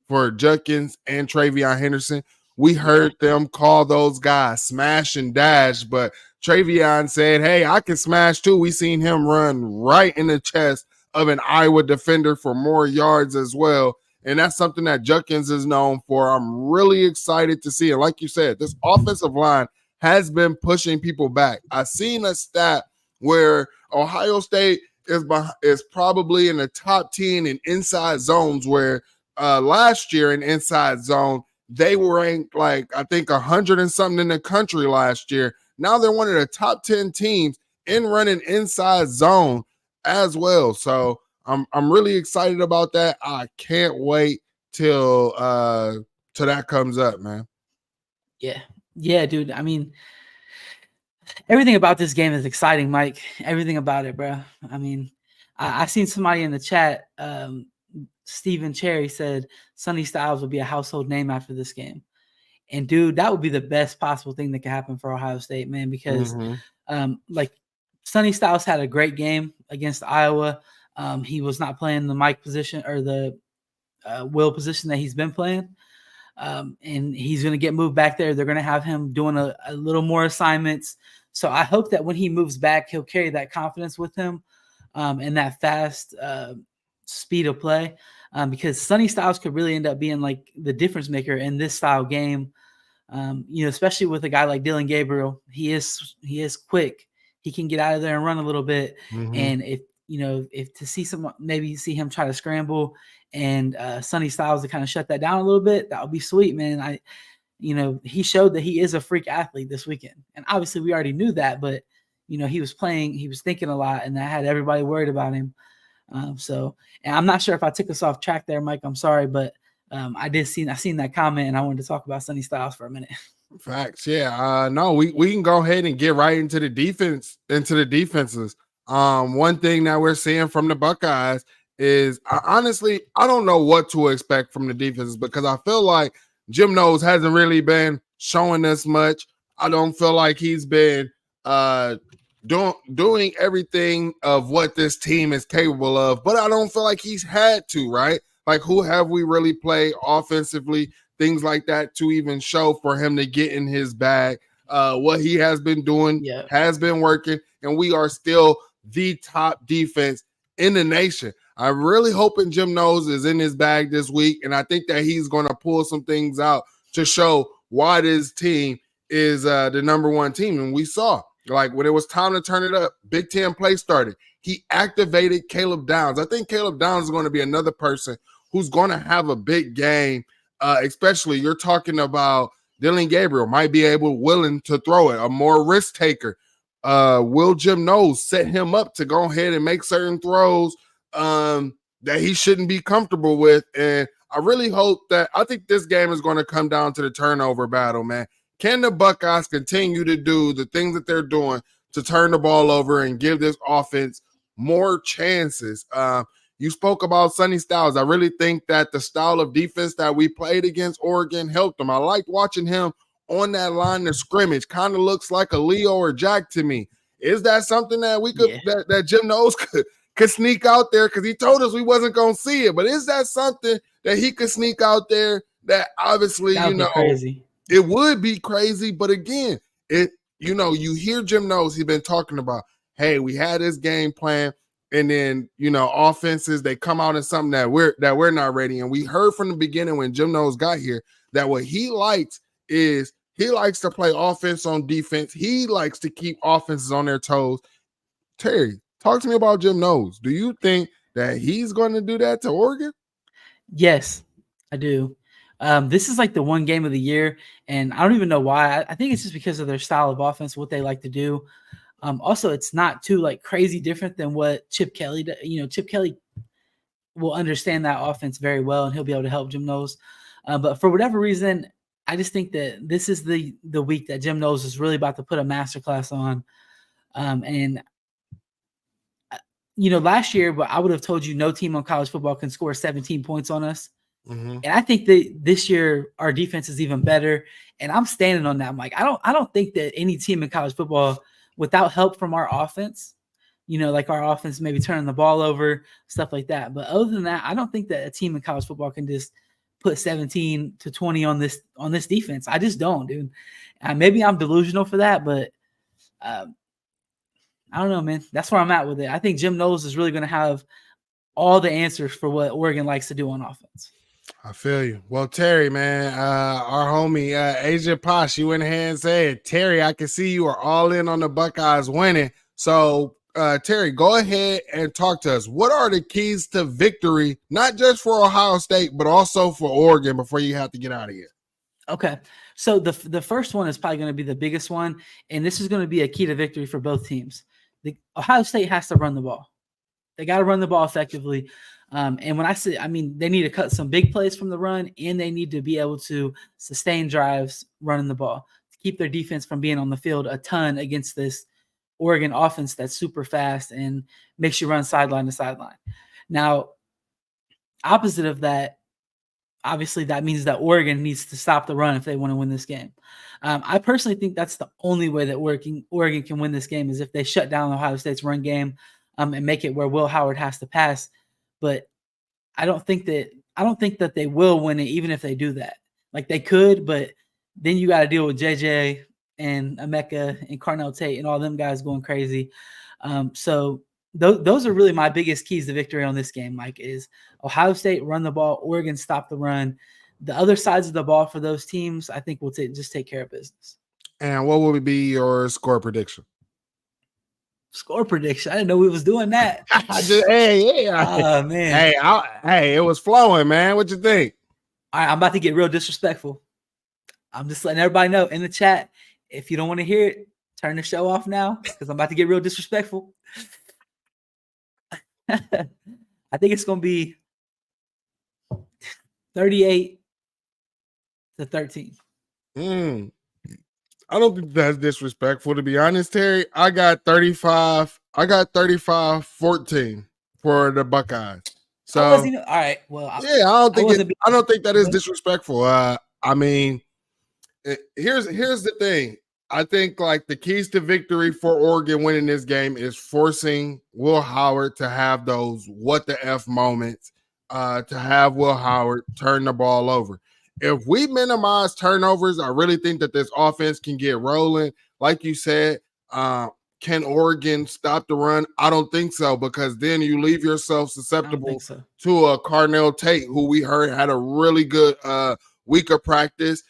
Speaker 1: For Judkins and Travion Henderson. We heard them call those guys smash and dash, but Travion said, hey, I can smash too. We seen him run right in the chest of an Iowa defender for more yards as well. And that's something that Judkins is known for. I'm really excited to see it. Like you said, this offensive line has been pushing people back. I've seen a stat where Ohio State is probably in the top 10 in inside zones, where last year in inside zone, they were ranked like, I think 100 and something in the country last year. Now they're one of the top 10 teams in running inside zone as well. So I'm really excited about that. I can't wait till that comes up, man.
Speaker 4: Yeah, dude. I mean, everything about this game is exciting, Mike. Everything about it, bro. I mean, I seen somebody in the chat, Stephen Cherry said Sonny Styles would be a household name after this game. And dude, that would be the best possible thing that could happen for Ohio State, man, because like Sonny Styles had a great game against Iowa. He was not playing the Mike position or the Will position that he's been playing. And he's going to get moved back there. They're going to have him doing a little more assignments. So I hope that when he moves back, he'll carry that confidence with him and that fast speed of play, because Sonny Styles could really end up being like the difference maker in this style game. Especially with a guy like Dylan Gabriel, he is quick. He can get out of there and run a little bit. And if to see maybe see him try to scramble and Sonny Styles to kind of shut that down a little bit, that would be sweet, man. He showed that he is a freak athlete this weekend. And obviously we already knew that, but he was thinking a lot, and that had everybody worried about him. And I'm not sure if I took us off track there, Mike. I'm sorry, but I seen that comment, and I wanted to talk about Sonny Styles for a minute.
Speaker 1: Facts, yeah. No, we can go ahead and get right into the defenses. One thing that we're seeing from the Buckeyes is, honestly, I don't know what to expect from the defenses, because I feel like Jim Knowles hasn't really been showing us much. I don't feel like he's been doing everything of what this team is capable of, but I don't feel like he's had to, right? Like, who have we really played offensively, things like that, to even show for him to get in his bag? What he has been doing has been working, and we are still the top defense in the nation. I'm really hoping Jim Knowles is in his bag this week, and I think that he's going to pull some things out to show why this team is the number one team. And we saw, like, when it was time to turn it up, Big Ten play started. He activated Caleb Downs. I think Caleb Downs is going to be another person who's going to have a big game, especially you're talking about Dylan Gabriel might be willing to throw it, a more risk taker. Will Jim Knowles set him up to go ahead and make certain throws that he shouldn't be comfortable with? And I really hope that, I think this game is going to come down to the turnover battle, man. Can the Buckeyes continue to do the things that they're doing to turn the ball over and give this offense more chances? You spoke about Sonny Styles. I really think that the style of defense that we played against Oregon helped him. I liked watching him on that line of scrimmage. Kind of looks like a Leo or Jack to me. Is that something that we could that Jim Knowles could sneak out there? Because he told us we wasn't going to see it. But is that something that he could sneak out there that obviously,
Speaker 4: crazy.
Speaker 1: It would be crazy. But again, you hear Jim Knowles, he's been talking about, hey, we had this game plan. And then, offenses, they come out in something that we're not ready. And we heard from the beginning when Jim Knowles got here that what he likes is he likes to play offense on defense. He likes to keep offenses on their toes. Terry, talk to me about Jim Knowles. Do you think that he's going to do that to Oregon?
Speaker 4: Yes, I do. This is like the one game of the year, and I don't even know why. I think it's just because of their style of offense, what they like to do. Also, it's not too like crazy different than what Chip Kelly does. Chip Kelly will understand that offense very well, and he'll be able to help Jim Knowles. But for whatever reason, I just think that this is the week that Jim Knowles is really about to put a masterclass on. Last year, but I would have told you no team on college football can score 17 points on us. Mm-hmm. And I think that this year our defense is even better, and I'm standing on that. I'm like, I don't think that any team in college football, without help from our offense, like our offense maybe turning the ball over, stuff like that. But other than that, I don't think that a team in college football can just put 17 to 20 on this defense. I just don't, dude. Maybe I'm delusional for that, but I don't know, man. That's where I'm at with it. I think Jim Knowles is really going to have all the answers for what Oregon likes to do on offense.
Speaker 1: I feel you. Well, Terry, man, our homie Asia Posh, you went ahead and said, Terry, I can see you are all in on the Buckeyes winning. So, Terry, go ahead and talk to us. What are the keys to victory, not just for Ohio State, but also for Oregon before you have to get out of here?
Speaker 4: Okay. So the first one is probably going to be the biggest one, and this is going to be a key to victory for both teams. Ohio State has to run the ball. They got to run the ball effectively. And when I say, they need to cut some big plays from the run, and they need to be able to sustain drives running the ball to keep their defense from being on the field a ton against this Oregon offense that's super fast and makes you run sideline to sideline. Now, opposite of that, obviously that means that Oregon needs to stop the run if they want to win this game. I personally think that's the only way that Oregon can win this game is if they shut down Ohio State's run game and make it where Will Howard has to pass. But I don't think that they will win it, even if they do that. Like they could, but then you got to deal with JJ and Emeka and Carnell Tate and all them guys going crazy. So those are really my biggest keys to victory on this game. Like is Ohio State run the ball, Oregon stop the run. The other sides of the ball for those teams, I think will just take care of business.
Speaker 1: And what would be your score prediction?
Speaker 4: Score prediction. I didn't know we was doing that.
Speaker 1: Oh man. Hey, it was flowing, man. What you think?
Speaker 4: All right, I'm about to get real disrespectful. I'm just letting everybody know in the chat. If you don't want to hear it, turn the show off now because I'm about to get real disrespectful. I think it's going to be 38-13.
Speaker 1: I don't think that's disrespectful, to be honest, Terry. I got 35-14 for the Buckeyes. So
Speaker 4: all right. Well,
Speaker 1: I don't think that is disrespectful. Here's the thing. I think like the keys to victory for Oregon winning this game is forcing Will Howard to have those what the F moments, to have Will Howard turn the ball over. If we minimize turnovers, I really think that this offense can get rolling. Like you said, can Oregon stop the run? I don't think so, because then you leave yourself susceptible to a Carnell Tate, who we heard had a really good week of practice.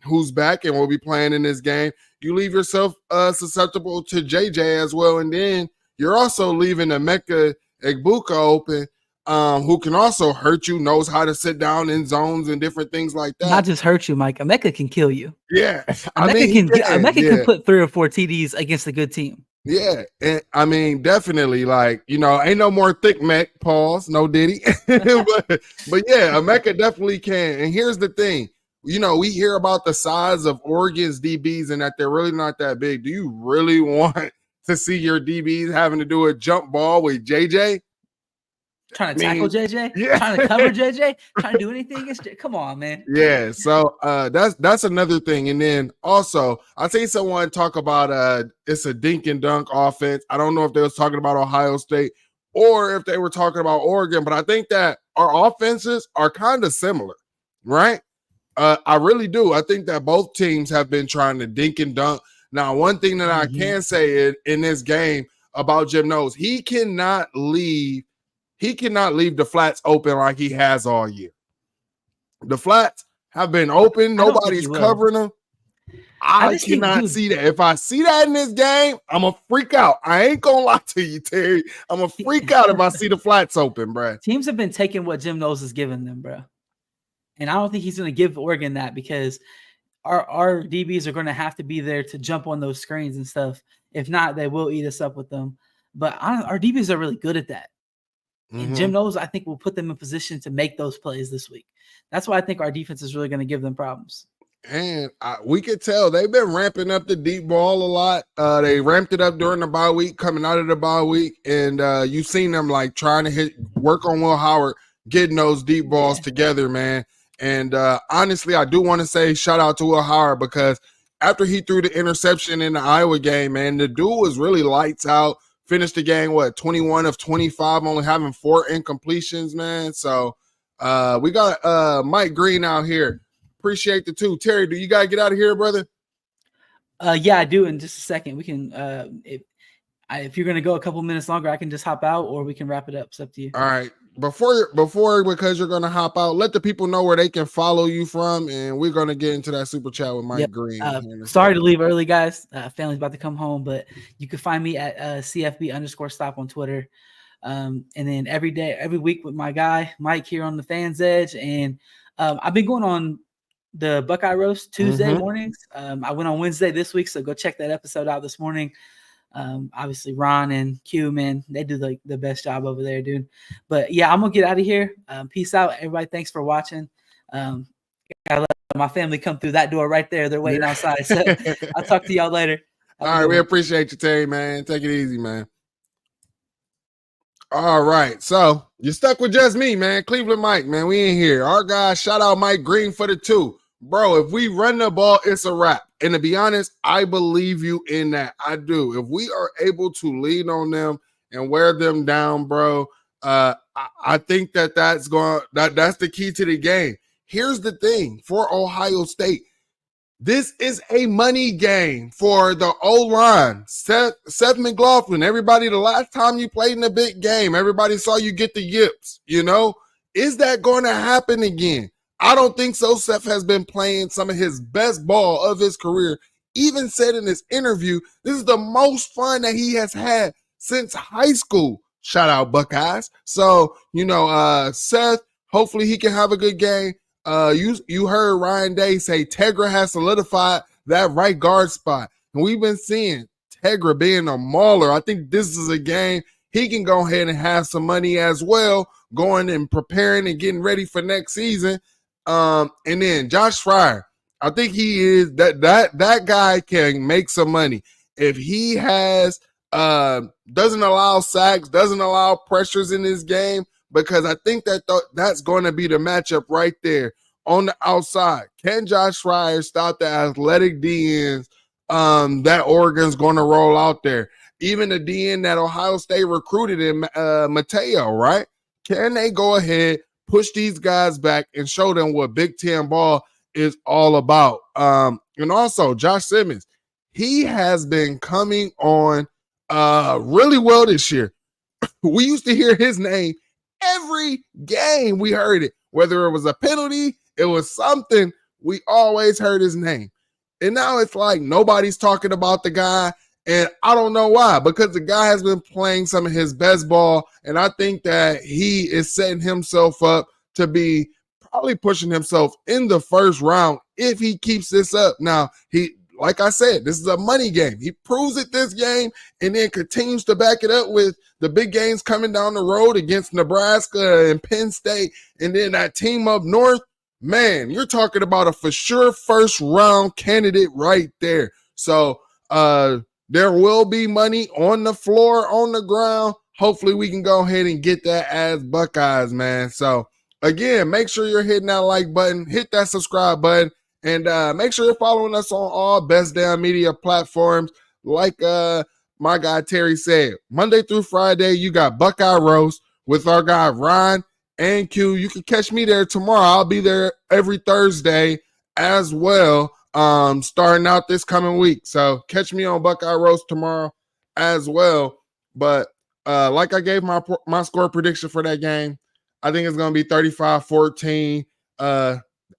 Speaker 1: Who's back and will be playing in this game. You leave yourself susceptible to JJ as well. And then you're also leaving Emeka Egbuka open, who can also hurt you, knows how to sit down in zones and different things like that.
Speaker 4: Not just hurt you, Mike. Emeka can kill you.
Speaker 1: Yeah.
Speaker 4: Emeka can put 3 or 4 TDs against a good team.
Speaker 1: Yeah. And I mean, definitely, like, ain't no more thick Mac, pause, no Diddy. but yeah, Emeka definitely can. And here's the thing. We hear about the size of Oregon's DBs and that they're really not that big. Do you really want to see your DBs having to do a jump ball with JJ?
Speaker 4: Trying to tackle JJ?
Speaker 1: Yeah.
Speaker 4: Trying to cover JJ? Trying to do anything against JJ? Come on, man.
Speaker 1: Yeah, so that's another thing. And then also, I seen someone talk about it's a dink and dunk offense. I don't know if they was talking about Ohio State or if they were talking about Oregon, but I think that our offenses are kind of similar, right? I really do. I think that both teams have been trying to dink and dunk. Now, one thing that I can say in this game about Jim Knowles, he cannot leave the flats open like he has all year. The flats have been open. Nobody's covering them. I cannot see that. If I see that in this game, I'm going to freak out. I ain't going to lie to you, Terry. I'm going to freak out if I see the flats open, bro.
Speaker 4: Teams have been taking what Jim Knowles has given them, bro. And I don't think he's going to give Oregon that, because our DBs are going to have to be there to jump on those screens and stuff. If not, they will eat us up with them. But our DBs are really good at that. And Jim Knowles, I think, will put them in position to make those plays this week. That's why I think our defense is really going to give them problems.
Speaker 1: And we could tell they've been ramping up the deep ball a lot. They ramped it up during the bye week, coming out of the bye week. And you've seen them like trying to work on Will Howard, getting those deep balls together, man. And honestly, I do want to say shout out to Will Howard, because after he threw the interception in the Iowa game, man, the dude was really lights out. Finished the game, 21 of 25, only having 4 incompletions, man. So we got Mike Green out here. Appreciate the 2. Terry, do you got to get out of here, brother?
Speaker 4: Yeah, I do. In just a second, we can if you're going to go a couple minutes longer, I can just hop out, or we can wrap it up. It's up to you.
Speaker 1: All right. Before, because you're going to hop out, let the people know where they can follow you from, and we're going to get into that super chat with Mike Green.
Speaker 4: Sorry to leave early, guys. Family's about to come home, but you can find me at CFB_stop on Twitter. And then every week with my guy, Mike, here on the Fans Edge. And I've been going on the Buckeye Roast Tuesday mornings. I went on Wednesday this week, so go check that episode out this morning. Obviously Ron and Q, man, they do the best job over there, dude. But yeah, I'm gonna get out of here. Peace out, everybody. Thanks for watching. Gotta let my family come through that door right there. They're waiting outside. So I'll talk to y'all later.
Speaker 1: All right, we appreciate you, Terry, man. Take it easy, man. All right, so you're stuck with just me, man. Cleveland Mike, man, we in here. Our guy, shout out Mike Green for the 2. Bro, if we run the ball, it's a wrap. And to be honest, I believe you in that. I do. If we are able to lean on them and wear them down, bro, I think that's the key to the game. Here's the thing for Ohio State. This is a money game for the O-line. Seth McLaughlin, everybody, the last time you played in a big game, everybody saw you get the yips, Is that going to happen again? I don't think so. Seth has been playing some of his best ball of his career. Even said in his interview, this is the most fun that he has had since high school. Shout out Buckeyes. So, Seth, hopefully he can have a good game. You heard Ryan Day say Tegra has solidified that right guard spot. And we've been seeing Tegra being a mauler. I think this is a game he can go ahead and have some money as well, going and preparing and getting ready for next season. And then Josh Fryer, I think he is that guy can make some money if he has doesn't allow sacks, doesn't allow pressures in his game, because I think that's going to be the matchup right there on the outside. Can Josh Fryer stop the athletic DNs that Oregon's going to roll out there. Even the DN that Ohio State recruited in Mateo, right? Can they go ahead, push these guys back, and show them what Big Ten ball is all about? And also, Josh Simmons, he has been coming on really well this year. We used to hear his name every game. We heard it, whether it was a penalty, it was something. We always heard his name. And now it's like nobody's talking about the guy. And I don't know why, because the guy has been playing some of his best ball. And I think that he is setting himself up to be probably pushing himself in the first round if he keeps this up. Now, like I said, this is a money game. He proves it this game and then continues to back it up with the big games coming down the road against Nebraska and Penn State, and then that team up north. Man, you're talking about a for sure first round candidate right there. So there will be money on the floor, on the ground. Hopefully we can go ahead and get that as Buckeyes, man. So again, make sure you're hitting that like button, hit that subscribe button, and make sure you're following us on all Best Damn Media platforms. Like my guy Terry said, Monday through Friday, you got Buckeye Roast with our guy Ryan and Q. You can catch me there tomorrow. I'll be there every Thursday as well, starting out this coming week. So catch me on Buckeye Roast tomorrow as well. But like I gave my score prediction for that game, I think it's going to be 35-14.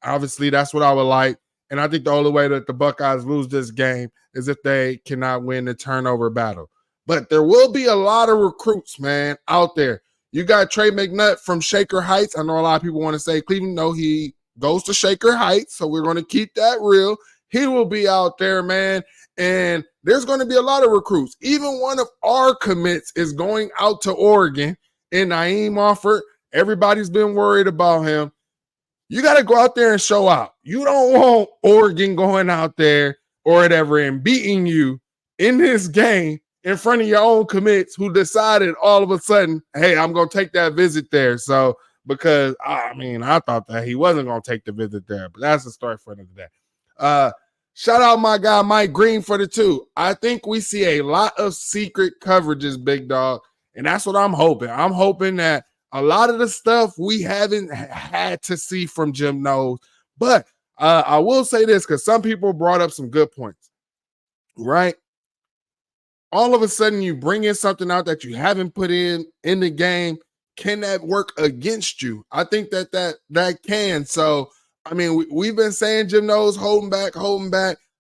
Speaker 1: Obviously, that's what I would like. And I think the only way that the Buckeyes lose this game is if they cannot win the turnover battle. But there will be a lot of recruits, man, out there. You got Trey McNutt from Shaker Heights. I know a lot of people want to say Cleveland. No, he goes to Shaker Heights, so we're going to keep that real. He will be out there, man, and there's going to be a lot of recruits. Even one of our commits is going out to Oregon, and Naeem Offord. Everybody's been worried about him. You got to go out there and show out. You don't want Oregon going out there or whatever and beating you in this game in front of your own commits who decided all of a sudden, hey, I'm going to take that visit there. So, because, I thought that he wasn't going to take the visit there, but that's the story for another day. Shout out my guy, Mike Green, for the 2. I think we see a lot of secret coverages, big dog, and that's what I'm hoping. I'm hoping that a lot of the stuff we haven't had to see from Jim Knowles, but I will say this because some people brought up some good points, right? All of a sudden you bring in something out that you haven't put in the game. Can that work against you? I think that can. So, we've been saying Jim Knowles holding back.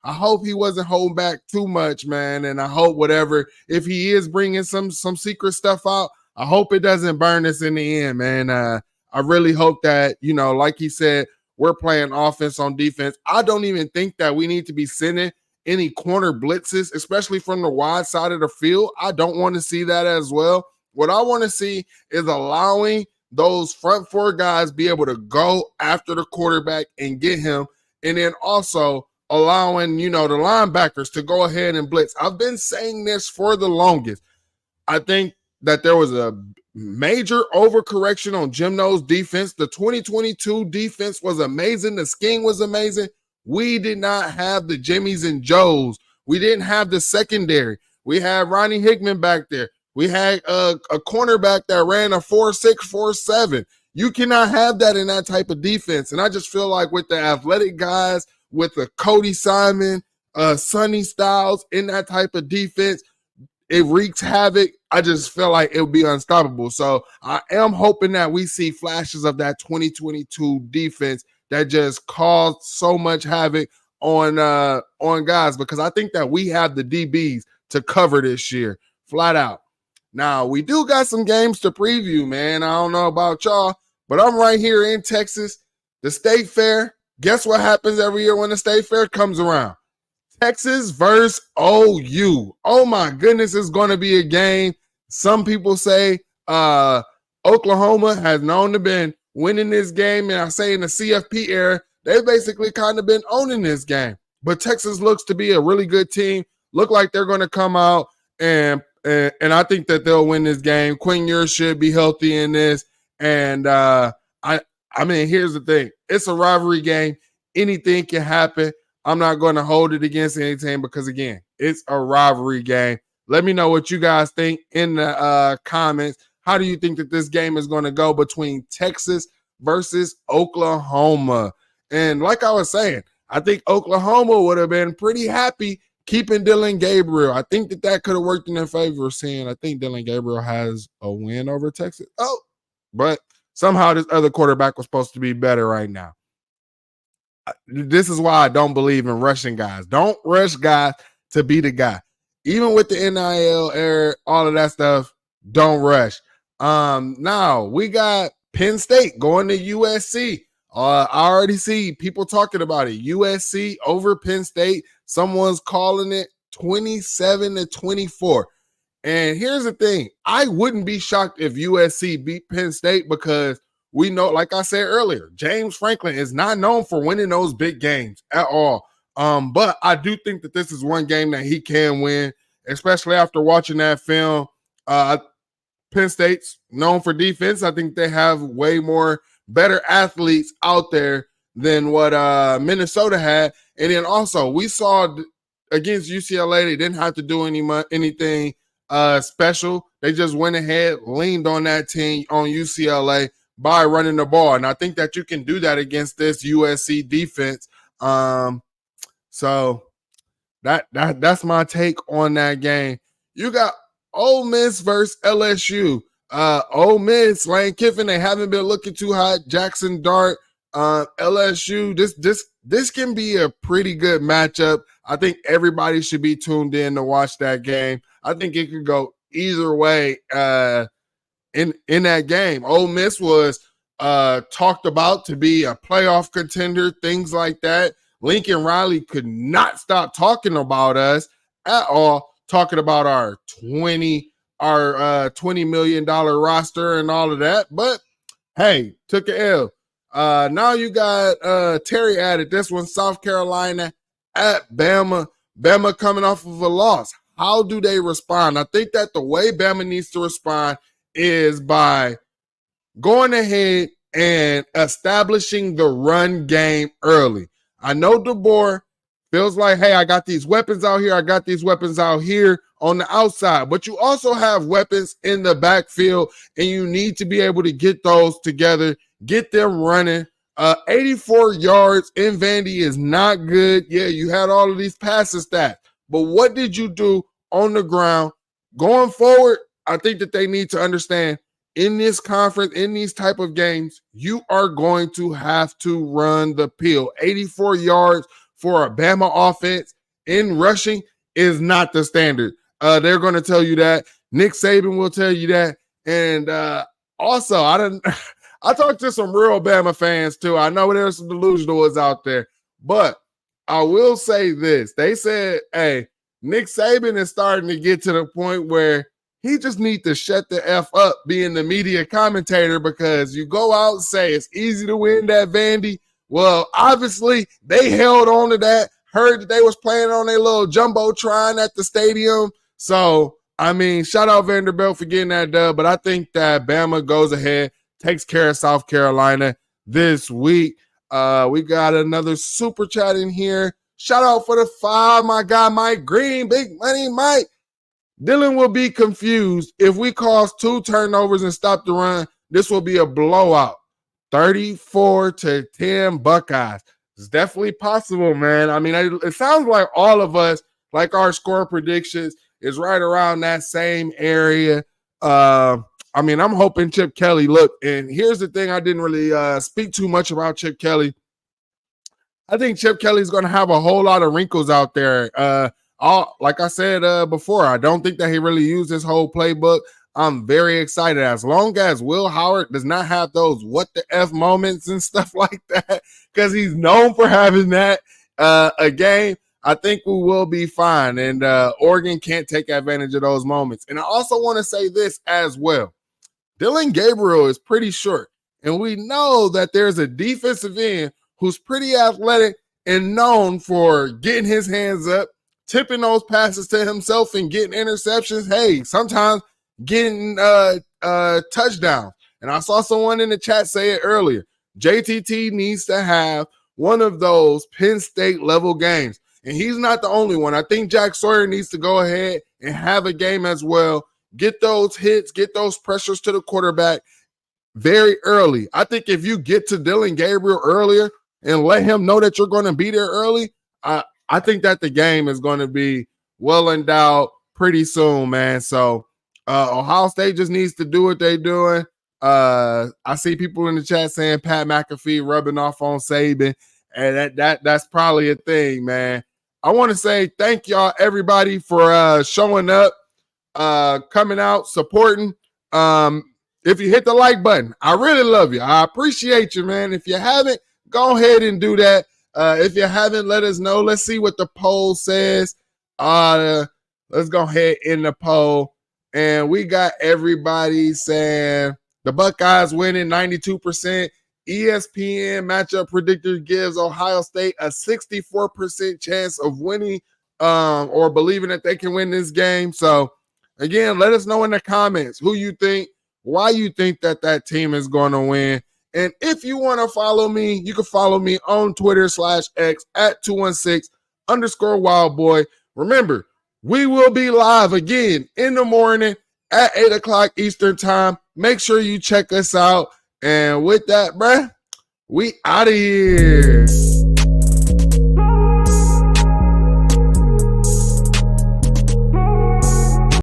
Speaker 1: I hope he wasn't holding back too much, man. And I hope if he is bringing some secret stuff out, I hope it doesn't burn us in the end, man. I really hope that, like he said, we're playing offense on defense. I don't even think that we need to be sending any corner blitzes, especially from the wide side of the field. I don't want to see that as well. What I want to see is allowing those front 4 guys be able to go after the quarterback and get him, and then also allowing, the linebackers to go ahead and blitz. I've been saying this for the longest. I think that there was a major overcorrection on Jim Knowles' defense. The 2022 defense was amazing. The scheme was amazing. We did not have the Jimmies and Joes. We didn't have the secondary. We had Ronnie Hickman back there. We had a cornerback that ran a 4.6, 4.7. You cannot have that in that type of defense. And I just feel like with the athletic guys, with the Cody Simon, Sonny Styles in that type of defense, it wreaks havoc. I just feel like it would be unstoppable. So I am hoping that we see flashes of that 2022 defense that just caused so much havoc on guys, because I think that we have the DBs to cover this year, flat out. Now, we do got some games to preview, man. I don't know about y'all, but I'm right here in Texas. The State Fair, guess what happens every year when the State Fair comes around? Texas versus OU. Oh, my goodness, it's going to be a game. Some people say Oklahoma has known to been winning this game, and I say in the CFP era, they've basically kind of been owning this game. But Texas looks to be a really good team. Look like they're going to come out, and I think that they'll win this game. Quinn Ewers should be healthy in this, and here's the thing. It's a rivalry game. Anything can happen. I'm not going to hold it against any team because, again, it's a rivalry game. Let me know what you guys think in the comments. How do you think that this game is going to go between Texas versus Oklahoma? And like I was saying, I think Oklahoma would have been pretty happy keeping Dylan Gabriel. I think that could have worked in their favor, seeing I think Dylan Gabriel has a win over Texas. But somehow this other quarterback was supposed to be better right now. This is why I don't believe in rushing guys. Don't rush guys to be the guy. Even with the NIL era, all of that stuff, don't rush. Now we got Penn State going to USC. I already see people talking about it. USC over Penn State. Someone's calling it 27-24. And here's the thing. I wouldn't be shocked if USC beat Penn State because we know, like I said earlier, James Franklin is not known for winning those big games at all. But I do think that this is one game that he can win, especially after watching that film. Penn State's known for defense. I think they have way more better athletes out there than what Minnesota had. And then also we saw against UCLA, they didn't have to do anything special. They just went ahead, leaned on that team on UCLA by running the ball. And I think that you can do that against this USC defense. So that's my take on that game. You got Ole Miss versus LSU. Ole Miss, Lane Kiffin, they haven't been looking too hot. Jackson Dart, LSU. This can be a pretty good matchup. I think everybody should be tuned in to watch that game. I think it could go either way in that game. Ole Miss was talked about to be a playoff contender, things like that. Lincoln Riley could not stop talking about us at all, talking about our $20 million roster and all of that. But hey, took an L. Now you got Terry added this one, South Carolina at Bama. Bama coming off of a loss. How do they respond? I think that the way Bama needs to respond is by going ahead and establishing the run game early. I know DeBoer feels like, hey, I got these weapons out here. I got these weapons out here on the outside. But you also have weapons in the backfield, and you need to be able to get those together, get them running. 84 yards in Vandy is not good. Yeah, you had all of these passes stats. But what did you do on the ground? Going forward, I think that they need to understand in this conference, in these type of games, you are going to have to run the pill. 84 yards for a Bama offense in rushing is not the standard. They're going to tell you that. Nick Saban will tell you that. And also, I talked to some real Bama fans too. I know there's some delusional ones out there, but I will say this. They said, hey, Nick Saban is starting to get to the point where he just needs to shut the F up being the media commentator, because you go out and say it's easy to win that Vandy. Well, obviously they held on to that, heard that they was playing on their little jumbotron at the stadium. So, I mean, shout out Vanderbilt for getting that dub, but I think that Bama goes ahead, takes care of South Carolina this week. We got another super chat in here. Shout out for the 5, my guy Mike Green, big money Mike. Dylan will be confused if we cause 2 turnovers and stop the run. This will be a blowout. 34-10 Buckeyes. It's definitely possible, man. I mean, it sounds like all of us, like our score predictions, is right around that same area. I mean, I'm hoping Chip Kelly, look, and here's the thing, I didn't really speak too much about Chip Kelly. I think Chip Kelly's going to have a whole lot of wrinkles out there. Like I said before, I don't think that he really used his whole playbook. I'm very excited as long as Will Howard does not have those what the F moments and stuff like that, because he's known for having that a game. I think we will be fine, and Oregon can't take advantage of those moments. And I also want to say this as well. Dylan Gabriel is pretty short, and we know that there's a defensive end who's pretty athletic and known for getting his hands up, tipping those passes to himself and getting interceptions. Hey, sometimes getting touchdowns. And I saw someone in the chat say it earlier. JTT needs to have one of those Penn State level games. And he's not the only one. I think Jack Sawyer needs to go ahead and have a game as well. Get those hits, get those pressures to the quarterback very early. I think if you get to Dylan Gabriel earlier and let him know that you're going to be there early, I think that the game is going to be well endowed pretty soon, man. So Ohio State just needs to do what they're doing. I see people in the chat saying Pat McAfee rubbing off on Saban, and that's probably a thing, man. I want to say thank y'all, everybody, for showing up, coming out, supporting. If you hit the like button, I really love you. I appreciate you, man. If you haven't, go ahead and do that. If you haven't, let us know. Let's see what the poll says. Let's go ahead in the poll. And we got everybody saying the Buckeyes winning 92%. ESPN matchup predictor gives Ohio State a 64% chance of winning or believing that they can win this game. So, again, let us know in the comments who you think, why you think that team is going to win. And if you want to follow me, you can follow me on Twitter /X at 216_wildboy. Remember, we will be live again in the morning at 8 o'clock Eastern time. Make sure you check us out. And with that, bruh, we out of here.